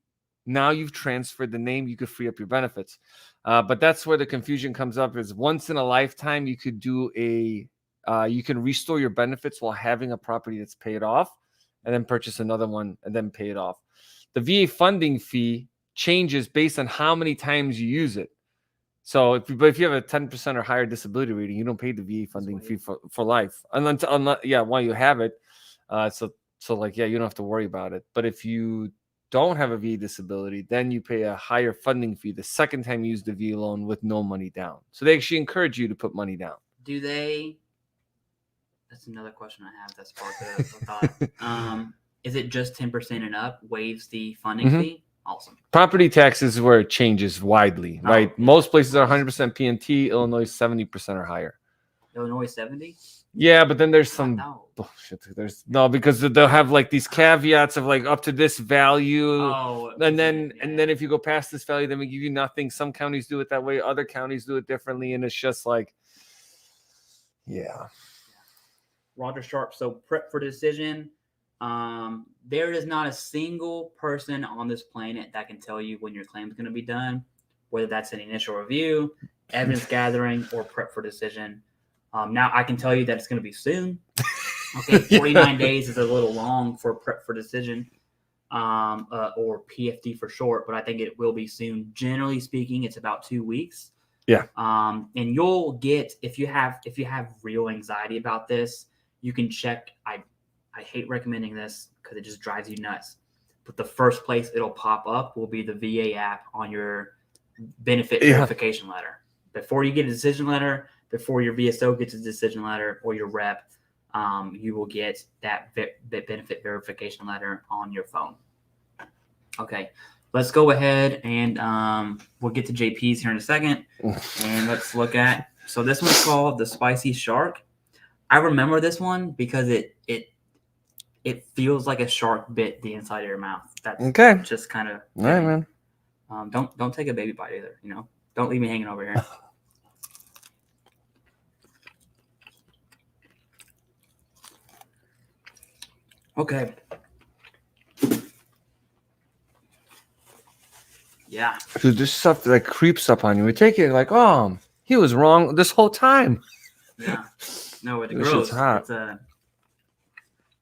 now you've transferred the name, you could free up your benefits. But that's where the confusion comes up is once in a lifetime, you could do you can restore your benefits while having a property that's paid off and then purchase another one and then pay it off. The VA funding fee changes based on how many times you use it. So if you have a 10% or higher disability rating, you don't pay the VA funding fee for life. Unless, while you have it. So you don't have to worry about it. But if you don't have a VA disability, then you pay a higher funding fee the second time you use the VA loan with no money down. So they actually encourage you to put money down. Do they That's another question I have that sparked a thought. Is it just 10% and up waives the funding fee? Awesome. Property taxes is where it changes widely, right? Yeah, most places are 100% PNT. Illinois 70% or higher. Illinois 70? Yeah, but then there's some No. bullshit. There's no, because they'll have like these caveats of like up to this value. Oh, And then if you go past this value, then we give you nothing. Some counties do it that way, other counties do it differently, and it's just like, yeah. Roger Sharp. So prep for decision. There is not a single person on this planet that can tell you when your claim is going to be done, whether that's an initial review, evidence gathering, or prep for decision. Now I can tell you that it's going to be soon. Okay, 49 days is a little long for prep for decision, or PFD for short, but I think it will be soon. Generally speaking, it's about 2 weeks. Yeah. And you'll get, if you have real anxiety about this, you can check. I hate recommending this because it just drives you nuts. But the first place it'll pop up will be the VA app on your benefit verification letter. Before you get a decision letter, before your VSO gets a decision letter or your rep, you will get that benefit verification letter on your phone. Okay, let's go ahead and we'll get to JP's here in a second. And let's look at, so this one's called the Spicy Shark. I remember this one because it feels like a shark bit the inside of your mouth. That's okay. Just kind of, all right, man. Don't take a baby bite either. Don't leave me hanging over here. Okay. Yeah. Dude, this stuff like creeps up on you. We take it like, oh, he was wrong this whole time. Yeah. No, it This grows. shit's hot.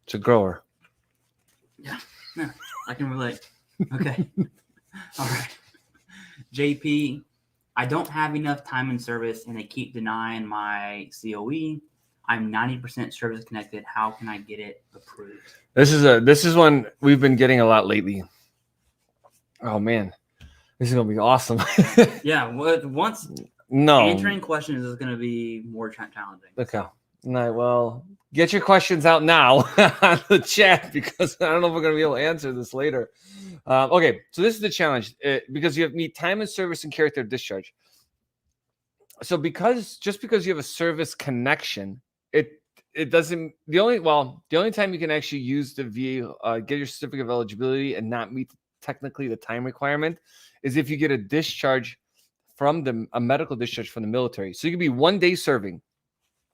It's a grower. Yeah, I can relate. Okay. All right. JP, I don't have enough time in service and they keep denying my COE. I'm 90% service connected. How can I get it approved? This is one we've been getting a lot lately. Oh man, this is gonna be awesome. Yeah, once answering questions is gonna be more challenging. Okay. All right. Well, get your questions out now on the chat because I don't know if we're gonna be able to answer this later. Okay, so this is the challenge because you have meet time and service and character of discharge. So just because you have a service connection, it doesn't. The only time you can actually use the VA get your certificate of eligibility and not meet technically the time requirement is if you get a discharge from a medical discharge from the military. So you could be 1 day serving,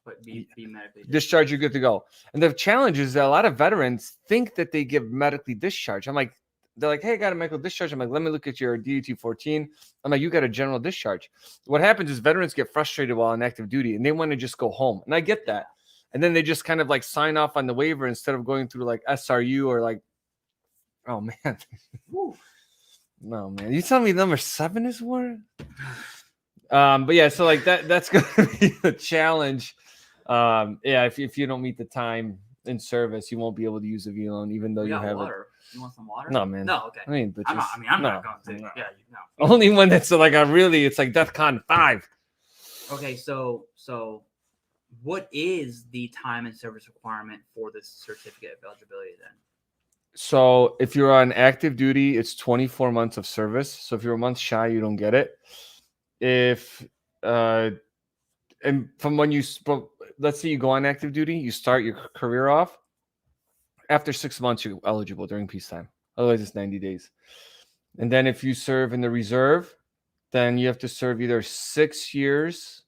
but be medically discharged, you're good to go. And the challenge is that a lot of veterans think that they give medically discharge. They're like, hey, I got a medical discharge. I'm like, let me look at your DAT 14. I'm like, you got a general discharge. What happens is veterans get frustrated while on active duty and they want to just go home. And I get that. And then they just kind of like sign off on the waiver instead of going through like SRU or like, oh man. No, man. You telling me number 7 is one? But yeah, so like that's going to be the challenge. Yeah, if you don't meet the time in service, you won't be able to use a V loan, even though you have water. You want some water? No, man. No, okay. I mean, I'm not going to. No. Yeah, no. Only one that's like it's like DEFCON 5. Okay, so what is the time and service requirement for this certificate of eligibility then? So if you're on active duty, it's 24 months of service. So if you're a month shy, you don't get it. If and from when let's say you go on active duty, you start your career off. After 6 months, you're eligible during peacetime. Otherwise, it's 90 days. And then if you serve in the reserve, then you have to serve either 6 years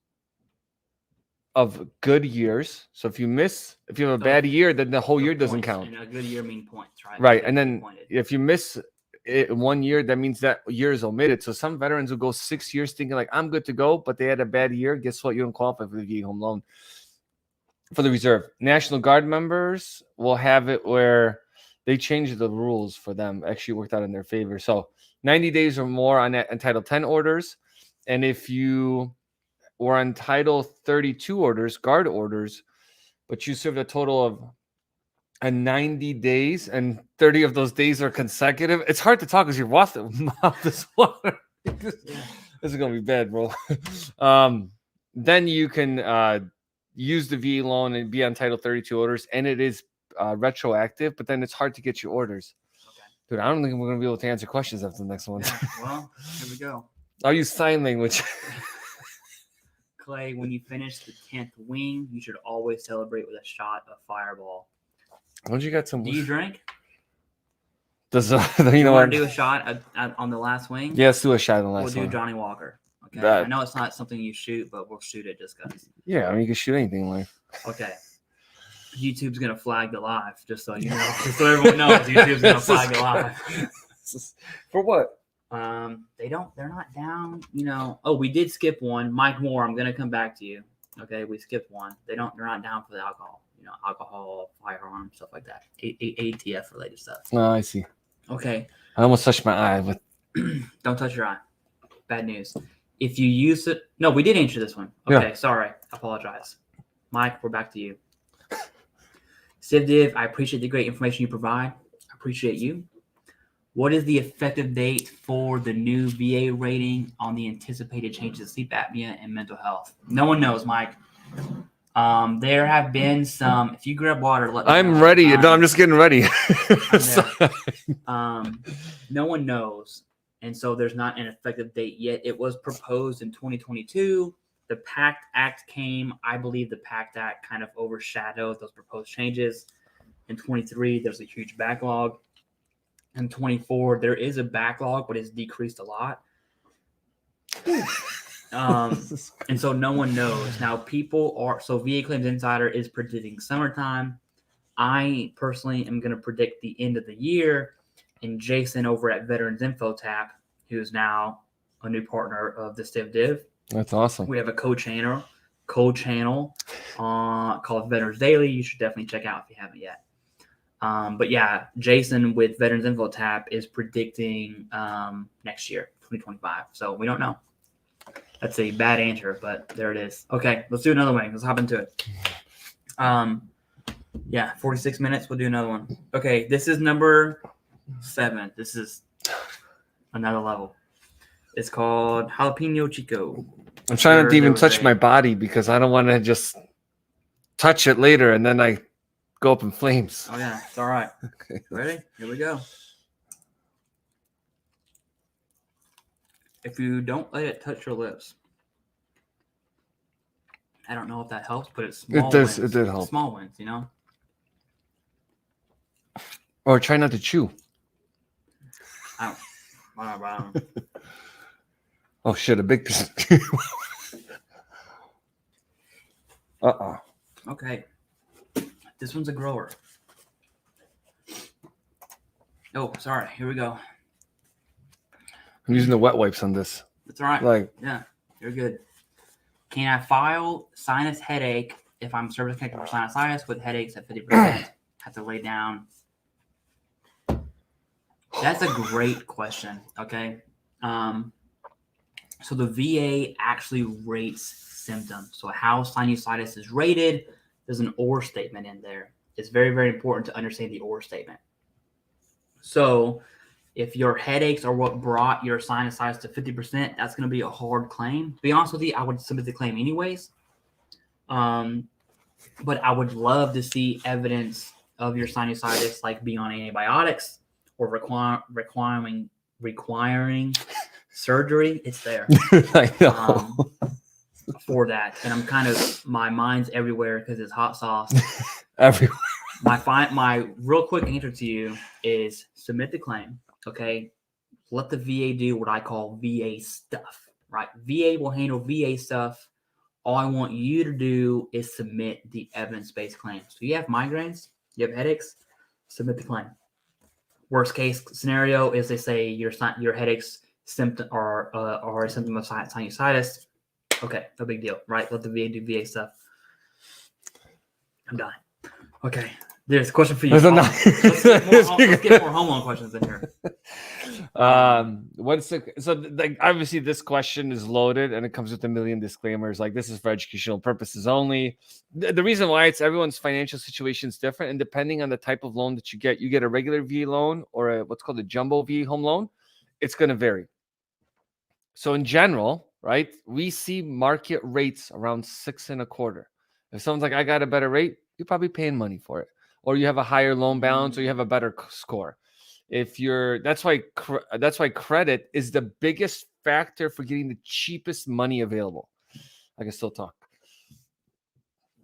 of good years. So if you have a bad year, then the whole year doesn't count. And a good year means points, right? Right. And then if you miss it 1 year, that means that year is omitted. So some veterans will go 6 years thinking like, I'm good to go, but they had a bad year. Guess what? You don't qualify for the VA home loan. For the reserve, National Guard members will have it where they change the rules for them. Actually worked out in their favor. So 90 days or more on Title 10 orders. And if you were on Title 32 orders, Guard orders, but you served a total of 90 days and 30 of those days are consecutive. It's hard to talk because your mouth is water. This is going to be bad, bro. Then you can use the VA loan and be on Title 32 orders, and it is retroactive, but then it's hard to get your orders. Okay. Dude, I don't think we're going to be able to answer questions after the next one. Yeah, well, here we go. I'll use sign language. Clay, when you finish the 10th wing, you should always celebrate with a shot of Fireball. Don't you got some? Do you drink? Does You know want what? to do a shot on the last wing? Yeah, let's do a shot on the last We'll do one. Johnny Walker. Okay. That- I know it's not something you shoot, but we'll shoot it just because. Yeah, I mean, you can shoot anything in life. Okay. YouTube's gonna flag the live, just so you know. Just so everyone knows, YouTube's gonna flag the live. For what? They're not down, you know. Oh, we did skip one. Mike Moore, I'm gonna come back to you. Okay, we skipped one. They're not down for the alcohol, you know, alcohol, firearm, stuff like that. ATF related stuff. Oh, I see. Okay. I almost touched my eye with. Don't touch your eye. Bad news. If you use it, no, we did answer this one. Okay, Yeah. Sorry, I apologize. Mike, we're back to you. CivDiv, I appreciate the great information you provide. I appreciate you. What is the effective date for the new VA rating on the anticipated changes in sleep apnea and mental health? No one knows, Mike. There have been some. If you grab water, let me I'm know. ready. No, I'm just getting ready. No one knows. And so there's not an effective date yet. It was proposed in 2022. The PACT Act came. I believe the PACT Act kind of overshadowed those proposed changes. In 23, there's a huge backlog. In 24, there is a backlog, but it's decreased a lot. And so no one knows. Now, VA Claims Insider is predicting summertime. I personally am going to predict the end of the year. And Jason over at Veterans Info Tap, who's now a new partner of TheCivDiv. That's awesome. We have a co-channel called Veterans Daily. You should definitely check out if you haven't yet. But yeah, Jason with Veterans Info Tap is predicting next year, 2025. So we don't know. That's a bad answer, but there it is. Okay, let's do another one. Let's hop into it. 46 minutes. We'll do another one. Okay, this is number 7. This is another level. It's called Jalapeno Chico. I'm trying not to even There was touch a- my body because I don't want to just touch it later and then I go up in flames. Oh yeah, it's all right. Okay. Ready? Here we go. If you don't let it touch your lips, I don't know if that helps, but it's small. It does. Wins. It did help. Small wins, you know. Or try not to chew. I don't. Oh shit! A big piece. Okay. This one's a grower. Oh, sorry. Here we go. I'm using the wet wipes on this. It's all right. Like, Yeah, you're good. Can I file sinus headache if I'm service connected for sinusitis with headaches at 50%? Have to lay down. That's a great question. Okay. So the VA actually rates symptoms. So how sinusitis is rated, there's an OR statement in there. It's very, very important to understand the OR statement. So if your headaches are what brought your sinusitis to 50%, that's going to be a hard claim. To be honest with you, I would submit the claim anyways. But I would love to see evidence of your sinusitis, like being on antibiotics or requiring surgery. It's there I know. for that. And I'm kind of, my mind's everywhere because it's hot sauce. Everywhere. My real quick answer to you is submit the claim. Okay. Let the VA do what I call VA stuff, right? VA will handle VA stuff. All I want you to do is submit the evidence-based claim. So you have migraines, you have headaches, submit the claim. Worst case scenario is they say your headaches symptom are a symptom of sinusitis. Okay, no big deal, right? Let the VA do VA stuff. I'm done. Okay, there's a question for you. Let's get more home loan questions in here. Obviously this question is loaded and it comes with a million disclaimers. Like, this is for educational purposes only. The reason why it's everyone's financial situation is different, and depending on the type of loan that you get a regular VA loan or what's called a jumbo VA home loan, it's going to vary. So in general, right, we see market rates around 6.25. If someone's like, I got a better rate, you're probably paying money for it, or you have a higher loan balance, or you have a better score. That's why credit is the biggest factor for getting the cheapest money available. I can still talk.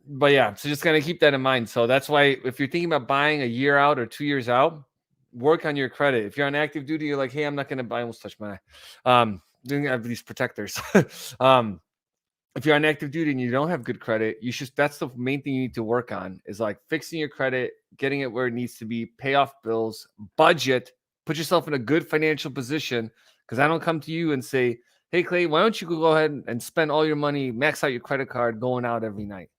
But yeah, so just kind of keep that in mind. So that's why if you're thinking about buying a year out or 2 years out, work on your credit. If you're on active duty, you're like, hey, I'm not going to buy. I almost touched my eye. Doing have these protectors. If you're on active duty and you don't have good credit, that's the main thing you need to work on is like fixing your credit, getting it where it needs to be, pay off bills, budget, put yourself in a good financial position. Because I don't come to you and say, hey, Clay, why don't you go ahead and spend all your money, max out your credit card, going out every night.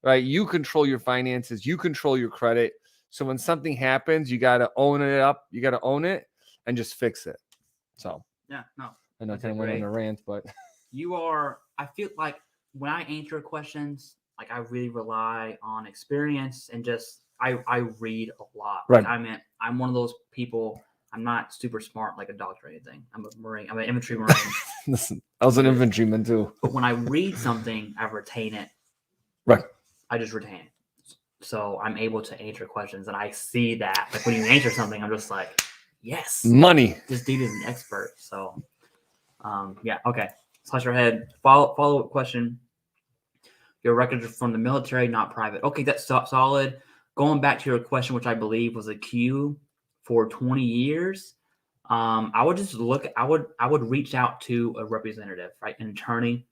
Right? You control your finances. You control your credit. So when something happens, you got to own it up. You got to own it and just fix it. So Yeah, no. I know I kind of went on a rant, but I feel like when I answer questions, like I really rely on experience and just, I read a lot. Right. Like, I'm one of those people, I'm not super smart like a doctor or anything. I'm a Marine. I'm an infantry Marine. Listen, I was an infantryman too. But when I read something, I retain it. Right. I just retain it. So I'm able to answer questions, and I see that. Like when you answer something, I'm just like, yes. Money. This dude is an expert. So, yeah, okay. Slash your head. Follow-up question. Your records are from the military, not private. Okay, that's solid. Going back to your question, which I believe was a queue for 20 years, I would just I would reach out to a representative, right? An attorney.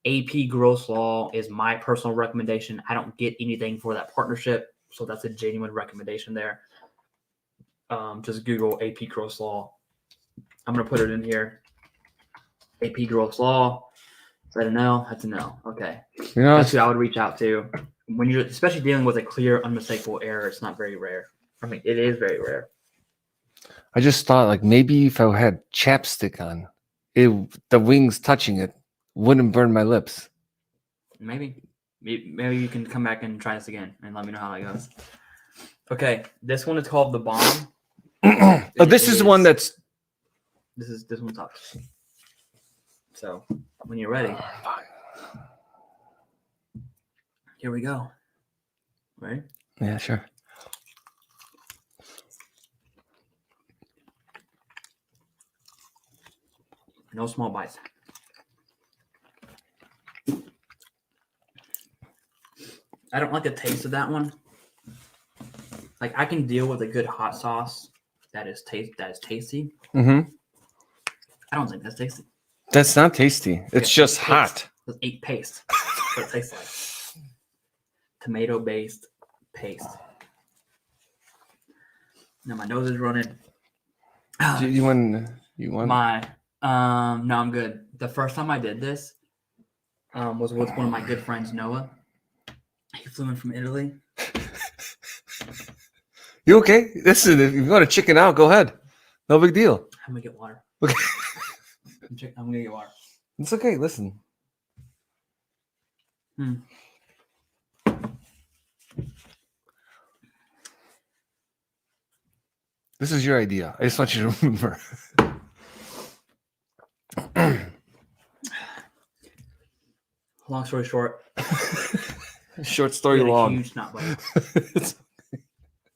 AP Gross Law is my personal recommendation. I don't get anything for that partnership, so that's a genuine recommendation there. Just Google AP Gross Law. I'm going to put it in here. AP Gross Law. Is that a no? That's a no. Okay. That's who I would reach out to. When you're especially dealing with a clear, unmistakable error, it's not very rare. I mean, it is very rare. I just thought like maybe if I had chapstick on, the wings touching it wouldn't burn my lips. Maybe you can come back and try this again and let me know how it goes. Okay, this one is called the Bomb. This is one that's. This one's up. So when you're ready, here we go. Ready? Yeah, sure. No small bites. I don't like the taste of that one. Like I can deal with a good hot sauce that is tasty. Mm-hmm. I don't think that's tasty. That's not tasty. It's just hot. It's ate paste. That's what it tastes like. Tomato-based paste. Now my nose is running. You want? No, I'm good. The first time I did this was with one of my good friends, Noah. He flew in from Italy. You okay? Listen, if you want to chicken out, go ahead. No big deal. I'm gonna get water. Okay. I'm gonna get water. It's okay. Listen. This is your idea. I just want you to remember. Long story short. Short story long. Huge snot bite. It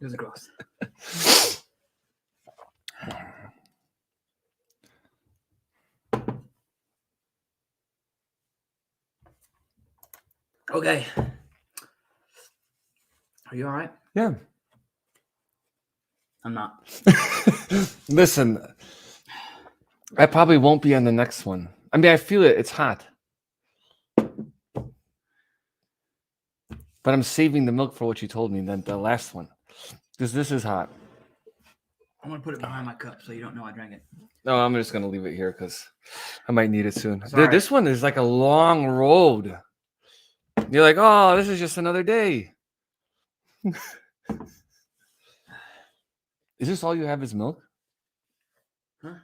was gross. Okay. Are you all right? Yeah. I'm not. Listen, I probably won't be on the next one. I mean, I feel it. It's hot. But I'm saving the milk for what you told me, then the last one. Because this is hot. I'm going to put it behind my cup so you don't know I drank it. No, I'm just going to leave it here because I might need it soon. Sorry. Dude, this one is like a long road. You're like, oh, this is just another day. Is this all you have is milk? Huh?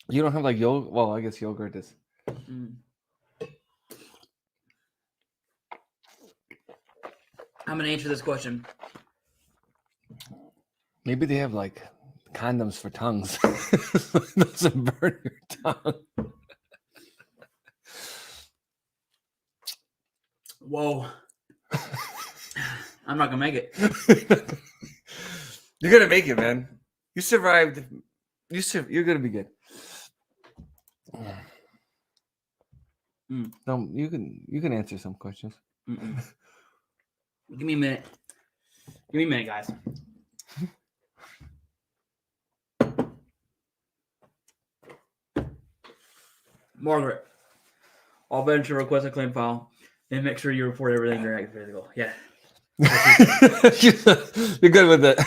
You don't have like yogurt? Well, I guess yogurt is. I'm going to answer this question. Maybe they have like condoms for tongues. Doesn't burn your tongue. Whoa. I'm not gonna make it. You're gonna make it, man. You survived. You're gonna be good. No, you can answer some questions. Give me a minute. Give me a minute, guys. Margaret, all veterans should request a claim file and make sure you report everything during active physical. Yeah. You're good with it.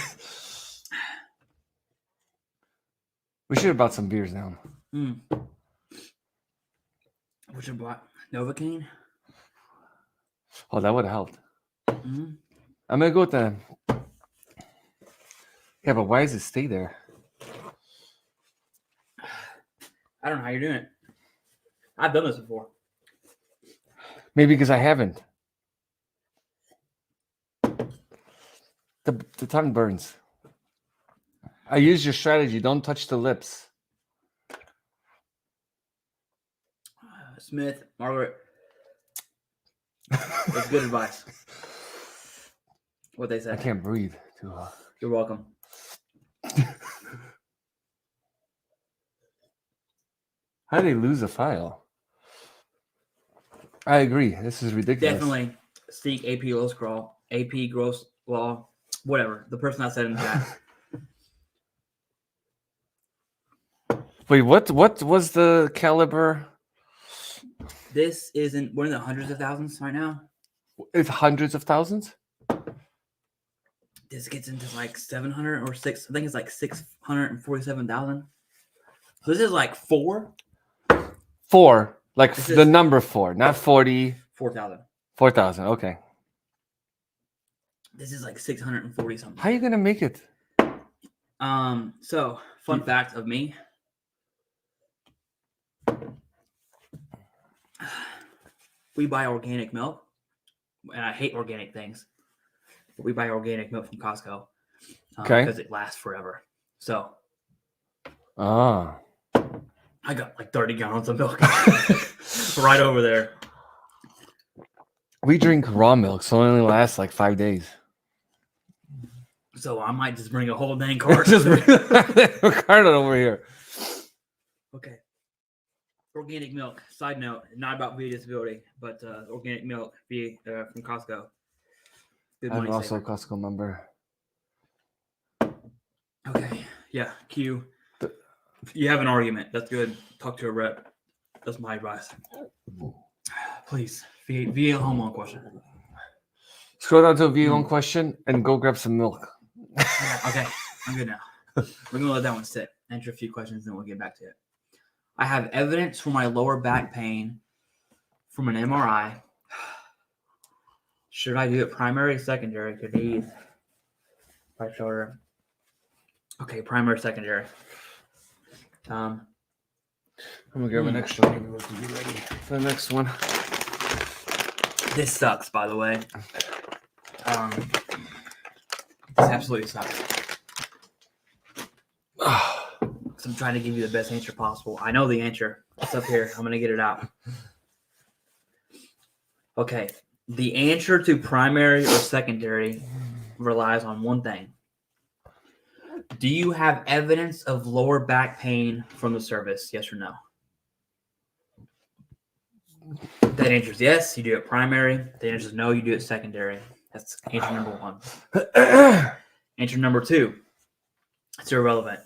We should have bought some beers now. What should buy? Novocaine? Oh, that would have helped. Mm-hmm. I'm gonna go with the. Yeah, but why does it stay there? I don't know how you're doing it. I've done this before. Maybe because I haven't. The tongue burns. I use your strategy. Don't touch the lips. Smith, Margaret. That's good advice. What they say. I can't breathe too hard. You're welcome. How did they lose a file? I agree. This is ridiculous. Definitely seek AP gross law, whatever. The person that said in the chat. Wait, what was the caliber? This isn't, we're in the hundreds of thousands right now. It's hundreds of thousands? This gets into like 700 or 6. I think it's like 647,000. So this is like 4. 4. Like This the is- number 4, not 40. 4,000. 4,000. Okay. This is like 640 something. How are you going to make it? So fun fact of me. We buy organic milk, and I hate organic things, but we buy organic milk from Costco Okay. because it lasts forever. So Ah. I got like 30 gallons of milk right over there. We drink raw milk, so it only lasts like 5 days. So I might just bring a whole dang cart. Just bring a carton over here. Okay. Organic milk. Side note, not about VA disability, but organic milk from Costco. Good I'm money also a saver. Costco member. Okay. Yeah. Q. You have an argument. That's good. Talk to a rep. That's my advice. Please. VA home loan question. Scroll down to a V1 question and go grab some milk. Okay. I'm good now. We're going to let that one sit. Answer a few questions, then we'll get back to it. I have evidence for my lower back pain from an MRI. Should I do it primary or secondary? Could he? Right shoulder. Okay, primary, secondary. I'm gonna grab an extra one to be ready for the next one. This sucks, by the way. This absolutely sucks. So I'm trying to give you the best answer possible. I know the answer. It's up here. I'm going to get it out. Okay. The answer to primary or secondary relies on one thing. Do you have evidence of lower back pain from the service? Yes or no? That answer is yes, you do it primary. The answer is no, you do it secondary. That's answer number 1. Answer number 2, it's irrelevant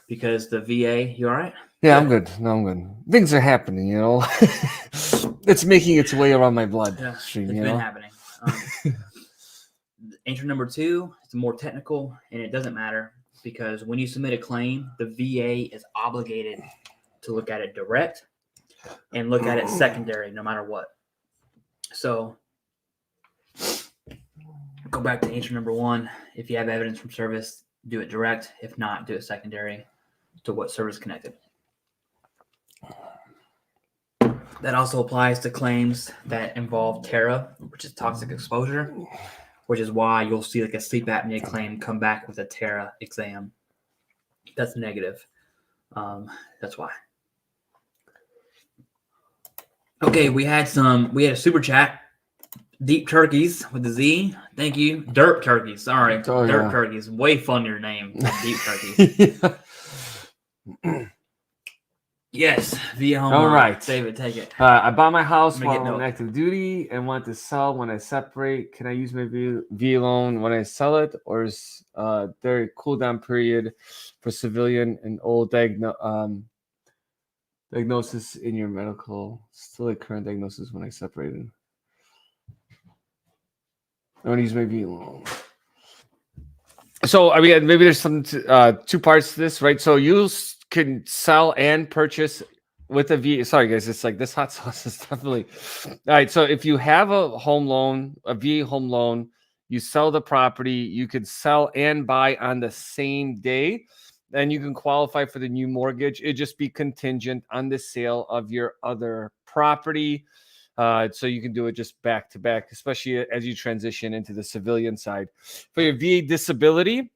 because the VA, you all right? Yeah, I'm good. No, I'm good. Things are happening, you know. It's making its way around my bloodstream, It's you been know. happening. Answer number 2, it's more technical, and it doesn't matter because when you submit a claim, the VA is obligated to look at it direct and look at it secondary, no matter what. So go back to answer number 1. If you have evidence from service, do it direct. If not, do it secondary to what service connected. That also applies to claims that involve TARA, which is toxic exposure, which is why you'll see like a sleep apnea claim come back with a TARA exam. That's negative. That's why. Okay, we had a super chat Deep Turkeys with the Z. Thank you. Derp Turkeys. Sorry. Oh, Derp yeah. Turkeys. Way funnier name than Deep Turkeys. Yes. Via home All loan. right. David, take it. I bought my house I'm gonna while get on note. active duty and want to sell when I separate. Can I use my VA loan when I sell it, or is there a cool down period for civilian and old diagnosis in your medical? Still a current diagnosis when I separated. I want to use my VA loan. So I mean, maybe there's some two parts to this, right? So you can sell and purchase with a VA. Sorry, guys, it's like this hot sauce is definitely all right. So if you have a home loan, a VA home loan, you sell the property, you could sell and buy on the same day, and you can qualify for the new mortgage. It'd just be contingent on the sale of your other property. So you can do it just back to back, especially as you transition into the civilian side. For your VA disability,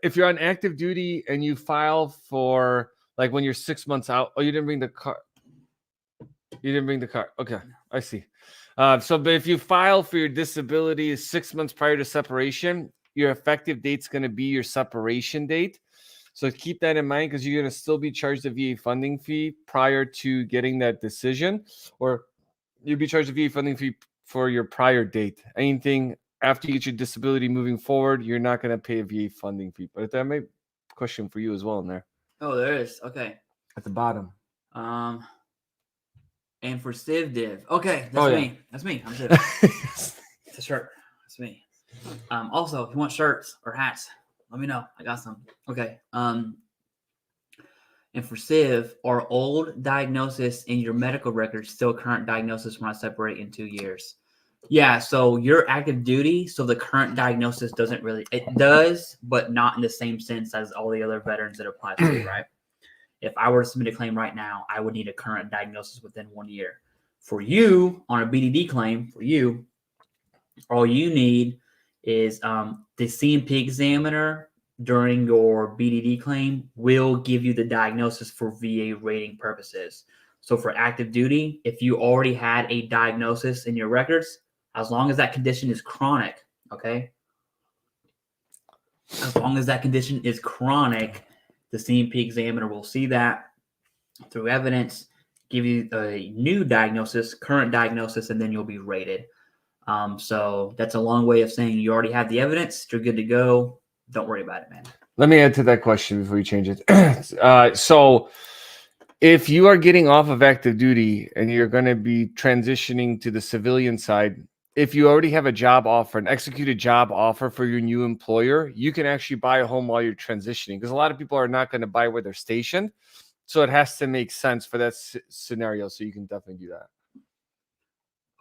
if you're on active duty and you file for like when you're 6 months out, oh, you didn't bring the car. You didn't bring the car. Okay, I see. But if you file for your disability 6 months prior to separation, your effective date's going to be your separation date. So keep that in mind because you're going to still be charged a VA funding fee prior to getting that decision, or you'll be charged a VA funding fee for your prior date. Anything after you get your disability moving forward, you're not going to pay a VA funding fee. But that may be a question for you as well in there. Oh, there is. Okay. At the bottom. And for CivDiv. Okay, that's yeah. me. That's me. I'm Civ. It's a shirt. That's me. Also, if you want shirts or hats, let me know. I got some. Okay. And for Civ, are old diagnosis in your medical records still current diagnosis when I separate in 2 years? Yeah, so you're active duty, so the current diagnosis doesn't really, it does, but not in the same sense as all the other veterans that apply to, right? If I were to submit a claim right now, I would need a current diagnosis within 1 year. For you, on a BDD claim, for you, all you need is the CMP examiner during your BDD claim will give you the diagnosis for VA rating purposes. So for active duty, if you already had a diagnosis in your records, as long as that condition is chronic, okay? As long as that condition is chronic, the CMP examiner will see that through evidence, give you a new diagnosis, current diagnosis, and then you'll be rated. So that's a long way of saying you already have the evidence, you're good to go. Don't worry about it, man. Let me add to that question before you change it. So if you are getting off of active duty and you're going to be transitioning to the civilian side, if you already have a job offer, an executed job offer for your new employer, you can actually buy a home while you're transitioning, because a lot of people are not going to buy where they're stationed. So it has to make sense for that scenario. So you can definitely do that.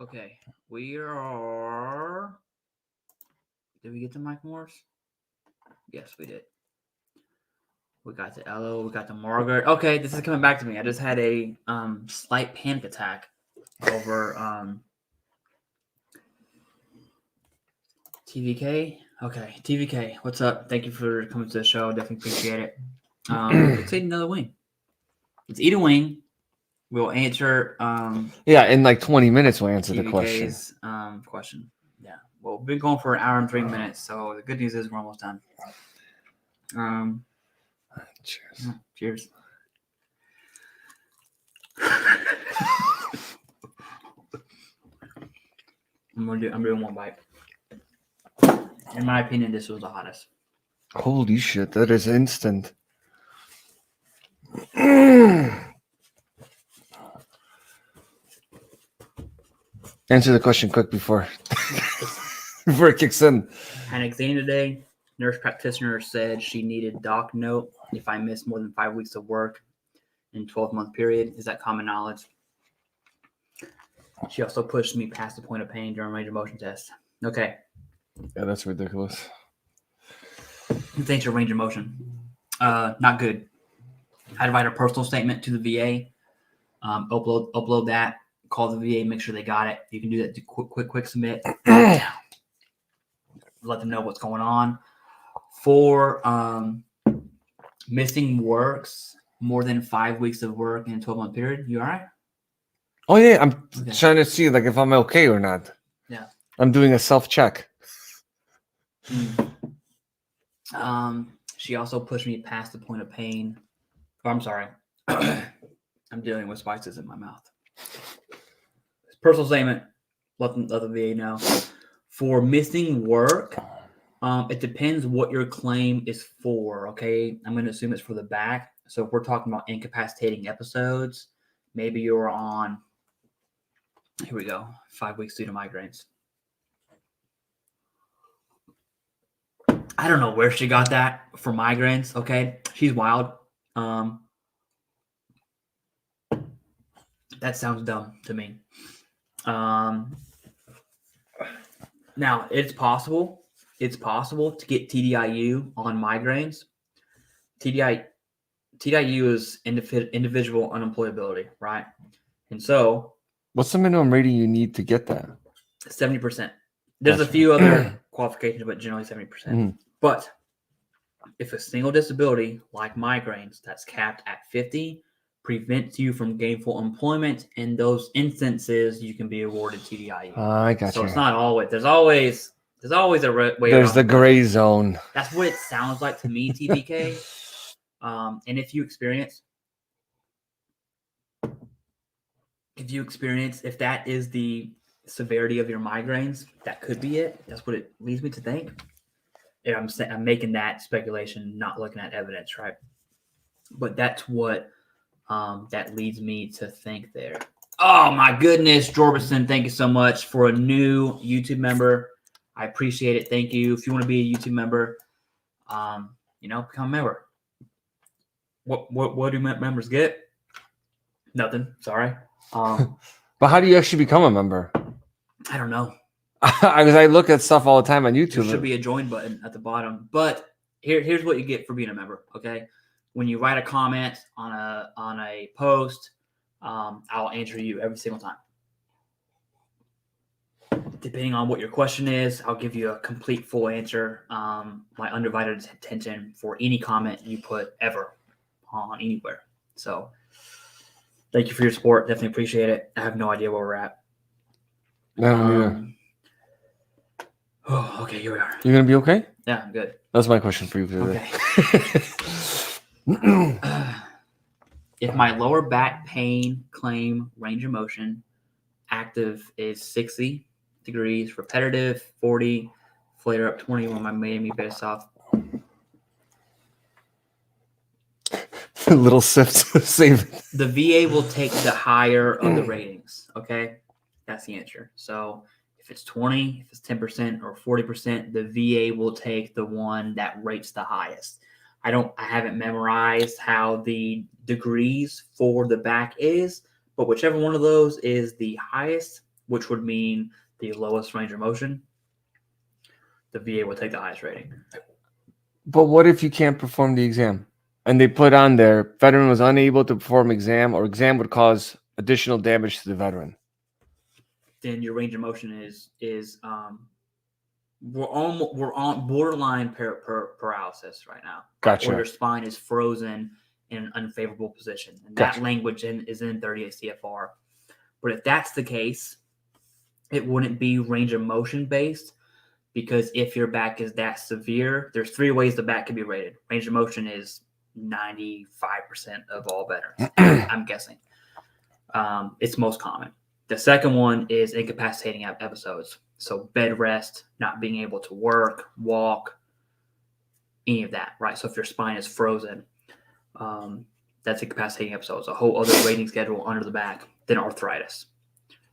Okay, we are. Did we get to Mike Morris? Yes, we did. We got to Elo. We got to Margaret. Okay, this is coming back to me. I just had a slight panic attack over TVK. Okay, TVK, what's up? Thank you for coming to the show. Definitely appreciate it. Let's eat another wing. Let's eat a wing. We'll answer. Yeah, in like 20 minutes, we'll answer the question. TVK's question. Yeah. Well, we've been going for 1 hour and 3 minutes, so the good news is we're almost done. Cheers. Yeah, cheers. I'm doing one bite. In my opinion, this was the hottest. Holy shit, that is instant. Answer the question quick before it kicks in. Had an exam today. Nurse practitioner said she needed doc note if I missed more than 5 weeks of work in 12-month period. Is that common knowledge? She also pushed me past the point of pain during range of motion test. Okay. Yeah, that's ridiculous. Thanks for range of motion. Not good. I had to write a personal statement to the VA. Upload that. Call the VA. Make sure they got it. You can do that. Do quick submit. Let them know what's going on. For missing works more than 5 weeks of work in a 12-month period, you all right? Oh yeah, I'm Okay. trying to see like if I'm okay or not. I'm doing a self-check. She also pushed me past the point of pain. Oh, I'm sorry. I'm dealing with spices in my mouth. Personal statement. Let the VA know. For missing work, it depends what your claim is for. Okay, I'm going to assume it's for the back. So if we're talking about incapacitating episodes, maybe you're on. Here we go. 5 weeks due to migraines. I don't know where she got that for migraines. Okay, she's wild. That sounds dumb to me. Now it's possible. It's possible to get TDIU on migraines. TDIU is individual unemployability, right? And so, what's the minimum rating you need to get that? 70%. There's Gotcha. a few other qualifications, but generally 70%. Mhm. But if a single disability like migraines that's capped at 50 prevents you from gainful employment, in those instances, you can be awarded TDIU. I got So you. it's not always. There's always a way. There's the around it. gray zone. That's what it sounds like to me, TBK. And if you experience, if that is the severity of your migraines, that could be it. That's what it leads me to think. And I'm making that speculation, not looking at evidence, right? But that's what that leads me to think there. Oh my goodness, Jorbison, thank you so much for a new YouTube member. I appreciate it. Thank you. If you want to be a YouTube member, become a member. What do members get? Nothing. Sorry. But how do you actually become a member? I don't know. Because I look at stuff all the time on YouTube. There should be a join button at the bottom. But here's what you get for being a member. Okay, when you write a comment on a post, I'll answer you every single time. Depending on what your question is, I'll give you a complete full answer. My undivided attention for any comment you put ever on anywhere. So thank you for your support. Definitely appreciate it. I have no idea where we're at. Oh, okay, here we are. You're gonna be okay? Yeah, I'm good. That's my question for you today. Okay. If my lower back pain claim range of motion active is 60 degrees, repetitive 40, flare up 20 when my Miami base off. Little sips save it. The VA will take the higher of the ratings. Okay, that's the answer. So if it's 20, if it's 10% or 40%, the VA will take the one that rates the highest. I haven't memorized how the degrees for the back is, but whichever one of those is the highest, which would mean the lowest range of motion, the VA will take the highest rating. But what if you can't perform the exam? And they put on there, veteran was unable to perform exam, or exam would cause additional damage to the veteran. Then your range of motion is we're on borderline paralysis right now. Gotcha. Or your spine is frozen in an unfavorable position, and Gotcha. that language is in 38 CFR. But if that's the case, it wouldn't be range of motion based, because if your back is that severe, there's 3 ways the back can be rated. Range of motion is 95% of all veterans. I'm guessing. It's most common. The second one is incapacitating episodes. So bed rest, not being able to work, walk, any of that, right? So if your spine is frozen, that's incapacitating episodes. A whole other rating schedule under the back, then arthritis.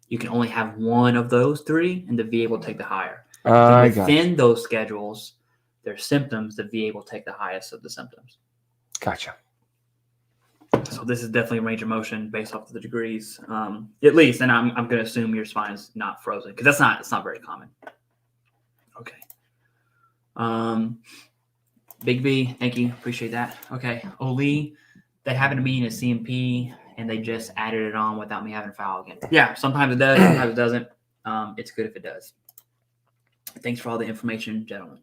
You can only have one of those 3, and the VA will take the higher. Within those schedules, there's symptoms. The VA will take the highest of the symptoms. Gotcha. So this is definitely range of motion based off of the degrees, at least. And I'm going to assume your spine is not frozen, because it's not very common. Okay. Big B, thank you, appreciate that. Okay, Oli, that happened to me in a CMP, and they just added it on without me having to file again. Yeah, sometimes it does, sometimes it doesn't. It's good if it does. Thanks for all the information, gentlemen.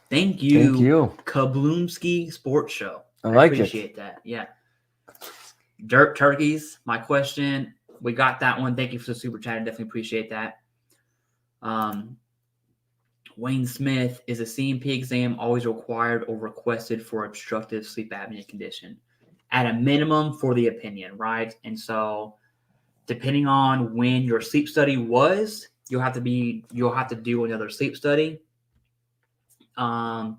Thank you. Kabloomski Sports Show. I like appreciate that. Yeah. Dirt Turkeys, my question. We got that one. Thank you for the super chat. I definitely appreciate that. Wayne Smith, is a CMP exam always required or requested for obstructive sleep apnea condition? At a minimum for the opinion, right? And so depending on when your sleep study was, you'll have to do another sleep study. And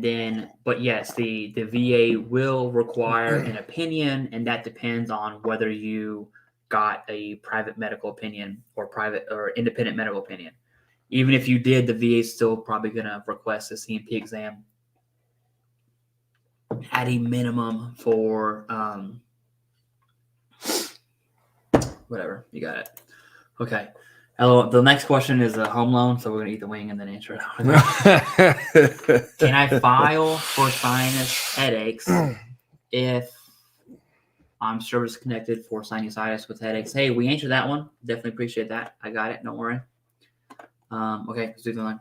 then, but yes, the VA will require an opinion, and that depends on whether you got a private medical opinion or private or independent medical opinion. Even if you did, the VA is still probably going to request a CMP exam at a minimum for whatever. You got it. Okay. Hello. The next question is a home loan, so we're going to eat the wing and then answer it. Can I file for sinus headaches if I'm service connected for sinusitis with headaches? Hey, we answered that one. Definitely appreciate that. I got it. Don't worry. Okay, let's do the line.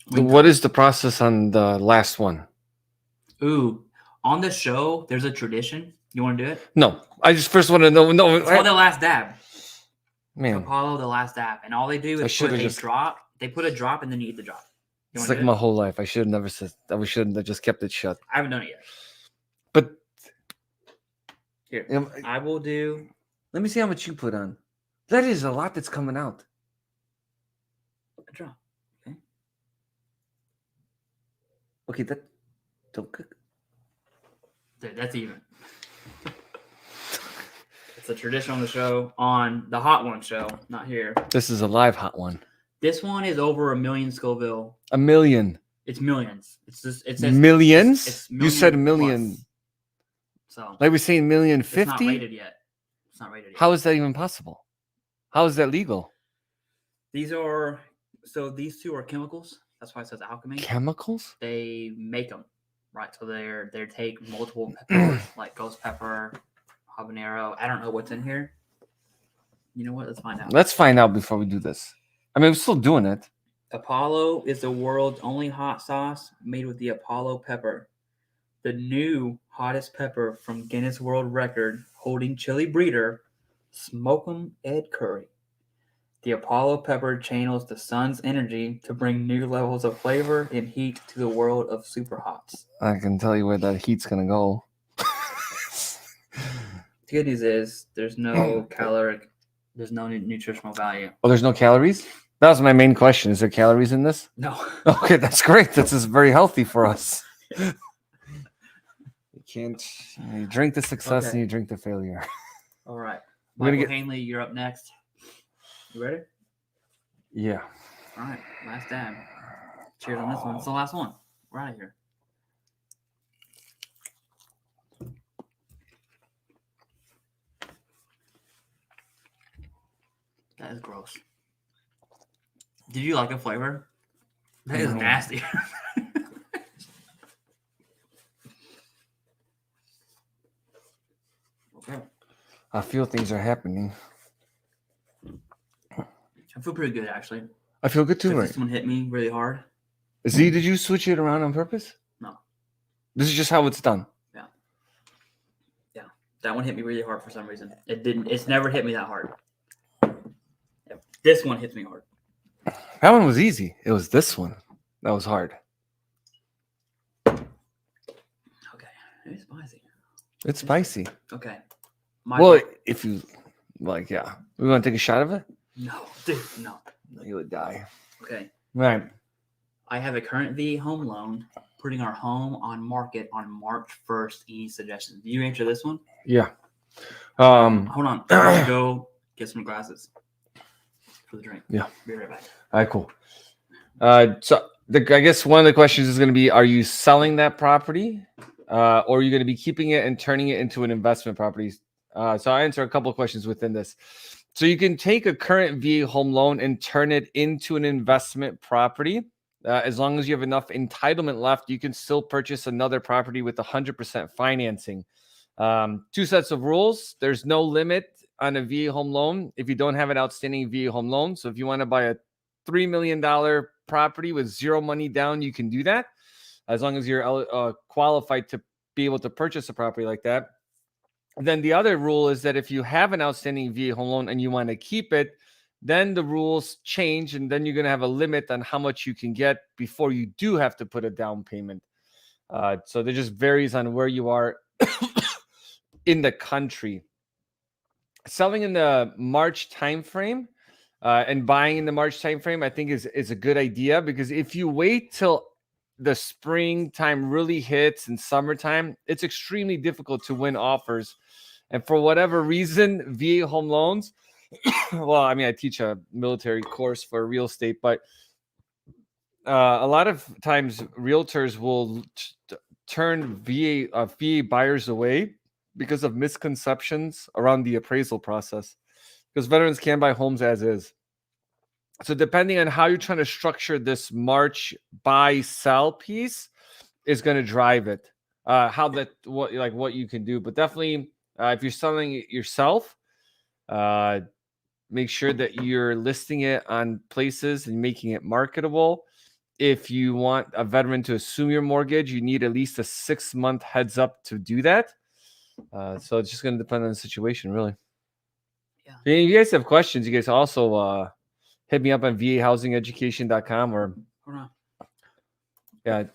What is the process on the last one? Ooh, on the show, there's a tradition. You want to do it? No, I just first want to know. No, it's called The Last Dab. Man, Apollo, The Last Dab, and all they do is put a drop. They put a drop, and then you eat the drop. It's like my whole life. I should have never said. I should have just kept it shut. I haven't done it yet. But here, I will do. Let me see how much you put on. That is a lot that's coming out. A drop. Okay. Okay, that don't cook. Dude, that's even. It's a tradition on the show, on the Hot One show, not here. This is a live hot one. This one is over 1 million Scoville. 1 million. It's millions. It's just it says millions. It's you said a million. Plus. So like we're saying 1,050,000. It's not rated yet. It's not rated yet. How is that even possible? How is that legal? These two are chemicals. That's why it says alchemy. Chemicals? They make them, right? So they take multiple peppers, like ghost pepper, habanero. I don't know what's in here. You know what? Let's find out. Let's find out before we do this. I mean, we're still doing it. Apollo is the world's only hot sauce made with the Apollo pepper, the new hottest pepper from Guinness World Record holding chili breeder, Smoke'em Ed Curry. The Apollo pepper channels the sun's energy to bring new levels of flavor and heat to the world of super hots. I can tell you where that heat's gonna go. The good news is there's no there's no nutritional value. Oh, there's no calories? That was my main question. Is there calories in this? No. Okay, that's great. This is very healthy for us. You drink the success and you drink the failure. All right. Michael Hanley, you're up next. You ready? Yeah. All right. Last dab. Cheers on this one. It's the last one. We're out of here. That is gross. Did you like the flavor? That is nasty. Okay. I feel things are happening. I feel pretty good, actually. I feel good too, right? This one hit me really hard. Z, did you switch it around on purpose? No. This is just how it's done. Yeah. Yeah. That one hit me really hard for some reason. It's never hit me that hard. Yeah. This one hits me hard. That one was easy. It was this one that was hard. Okay. It's spicy. It's spicy. Okay. If you like, yeah. We want to take a shot of it? No, dude, no. You would die. Okay. Right. I have a current VA home loan, putting our home on market on March 1st. Any suggestions? Do you answer this one? Yeah. Hold on. I'm going to go get some glasses for the drink. Yeah. Be right back. All right, cool. I guess one of the questions is going to be, are you selling that property or are you going to be keeping it and turning it into an investment property? So I answer a couple of questions within this. So you can take a current VA home loan and turn it into an investment property. As long as you have enough entitlement left, you can still purchase another property with 100% financing. Two sets of rules. There's no limit on a VA home loan if you don't have an outstanding VA home loan. So if you want to buy a $3 million property with zero money down, you can do that as long as you're qualified to be able to purchase a property like that. And then the other rule is that if you have an outstanding VA home loan and you want to keep it, then the rules change, and then you're going to have a limit on how much you can get before you do have to put a down payment. So it just varies on where you are in the country. Selling in the March timeframe and buying in the March timeframe, I think is a good idea, because if you wait till the springtime really hits and summertime, it's extremely difficult to win offers. And for whatever reason, VA home loans, well, I mean, I teach a military course for real estate, but a lot of times realtors will turn VA buyers away because of misconceptions around the appraisal process, because veterans can buy homes as is. So depending on how you're trying to structure this March buy sell piece is going to drive it, what you can do. But definitely if you're selling it yourself, make sure that you're listing it on places and making it marketable. If you want a veteran to assume your mortgage, you need at least a 6-month heads up to do that. So it's just going to depend on the situation, really. Yeah. If you guys have questions, you guys also hit me up on VAHousingEducation.com, or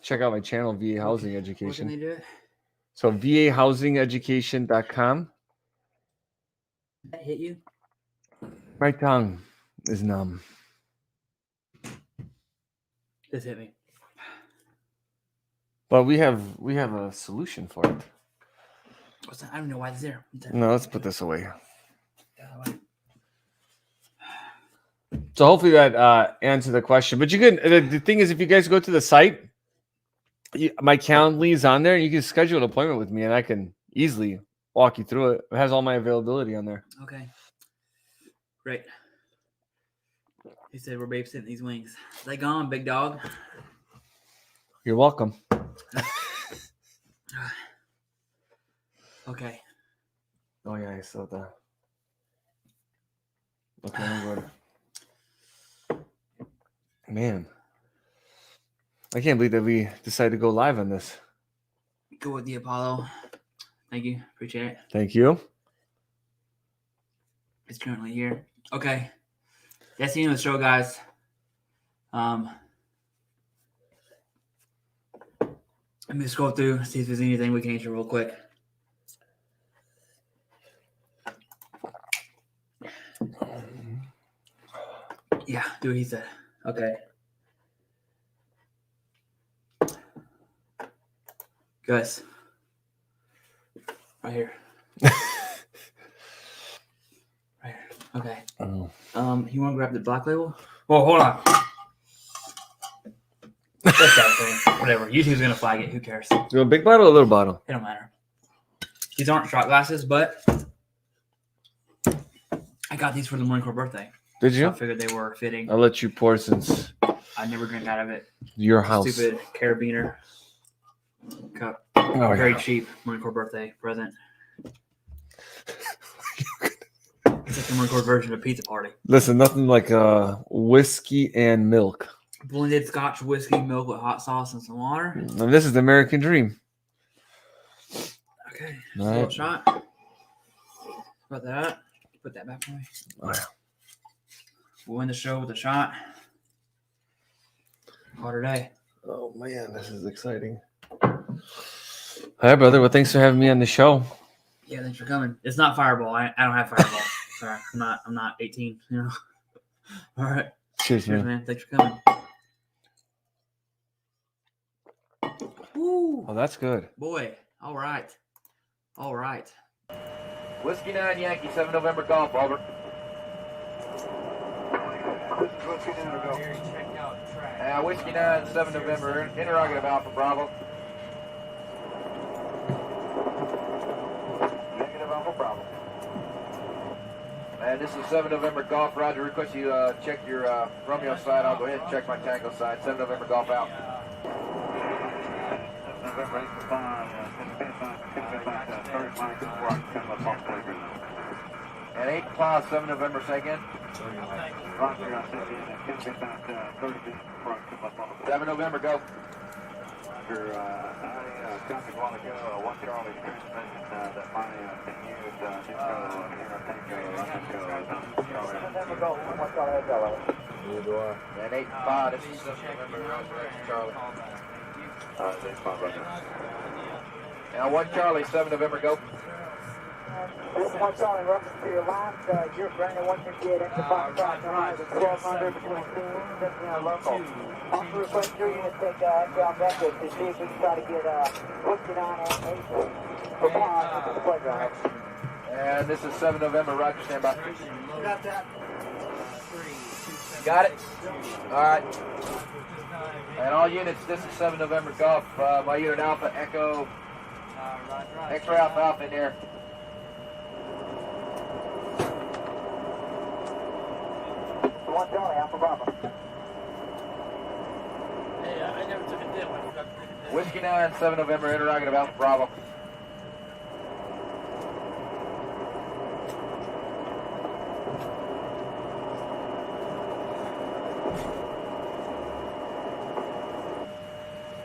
check out my channel, VA Housing Education. Where can they do it? So VAHousingEducation.com. That hit you? My tongue is numb. This hit me. But we have a solution for it. What's that? I don't know why it's there. No, let's put this away. So hopefully that answered the question. But you can. The thing is, if you guys go to the site, my Calendly is on there, and you can schedule an appointment with me, and I can easily walk you through it. It has all my availability on there. Okay. Great. He said we're babysitting these wings. They gone, big dog. You're welcome. Okay. Oh yeah, I saw that. Okay, I'm good. Man, I can't believe that we decided to go live on this. Go with the Apollo. Thank you. Appreciate it. Thank you. It's currently here. Okay. That's the end of the show, guys. Let me scroll through, see if there's anything we can answer real quick. Yeah, do what he said. Okay. Guys. Right here. Right here. Okay. Oh. You want to grab the black label? Well, hold on. That's that thing. Whatever. YouTube's gonna flag it. Who cares? You want a big bottle or a little bottle? It don't matter. These aren't shot glasses, but I got these for the Marine Corps birthday. Did you? So I figured they were fitting. I'll let you pour since I never drink out of it. your house. Stupid carabiner cup. Oh, Very yeah. cheap Marine Corps birthday present. It's like the Marine Corps version of pizza party. Listen, nothing like whiskey and milk. Blended Scotch whiskey milk with hot sauce and some water. And this is the American dream. Okay. All A little right. shot. Put that up. Put that back for me. Oh, yeah. We'll end the show with a shot. Water day. Oh man, this is exciting. Hi, brother. Well, thanks for having me on the show. Yeah, thanks for coming. It's not Fireball. I don't have Fireball. Sorry, I'm not 18. You know. All right. Cheers, Cheers, man. man. Thanks for coming. Woo. Oh, that's good. Boy. All right. All right. Whiskey 9 Yankee 7 November Golf, over. Whiskey 9 7 November interrogative Alpha Bravo. Negative Alpha Bravo. And this is 7 November Golf. Roger, request you check your Romeo side. I'll go ahead and check my Tango side. 7 November Golf out. And 8 Claw 7 November, say again. 7 November, go. Roger, I copied a while ago, 1 Charlie transmission that my can use November Golf, 1 Charlie Echo. Neither do I. And 8-5, this is 7 November, Charlie. That's fine, brother. Now 1 Charlie, 7 November, go. This is 1 Charlie, in reference to your last, you're Brandon 158, extra 5 Prashant, 1200 between teams, and local. Also request your unit take extra records to see if we can try to get 59 and 8 for pause into the playground. And this is 7 November, Roger, stand by. Got that. Got it? Alright. And all units, this is 7 November Golf. My unit Alpha, Echo, X-ray Alpha Alpha in there. One Charlie, Alpha Bravo. Hey, I never took a dip. I forgot to take a dip. Whiskey 9, 7 November, interrogative Alpha Bravo.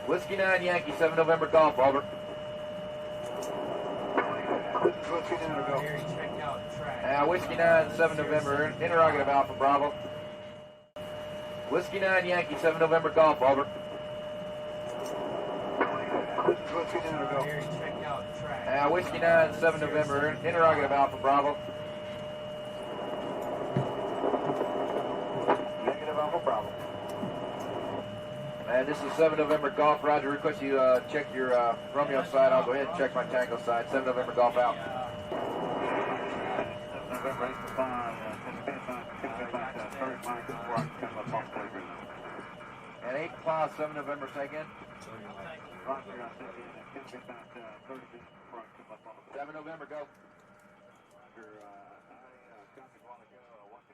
Whiskey 9, Yankee, 7 November Golf, over. This is Whiskey 9 to go. Whiskey 9, 7 November, interrogative Alpha Bravo. Whiskey 9, Yankee, 7 November Golf, over. This is Whiskey 9 to go. Whiskey 9, 7 November, interrogative Alpha Bravo. Negative Alpha Bravo. And this is 7 November Golf, Roger. Request you check your Romeo side. I'll go ahead and check my Tango side. 7 November Golf out. November 8 to 5, And 8-5, 7 November, say again. Roger, I think you can get back 30 feet before I come up on the 7 November, go. Roger,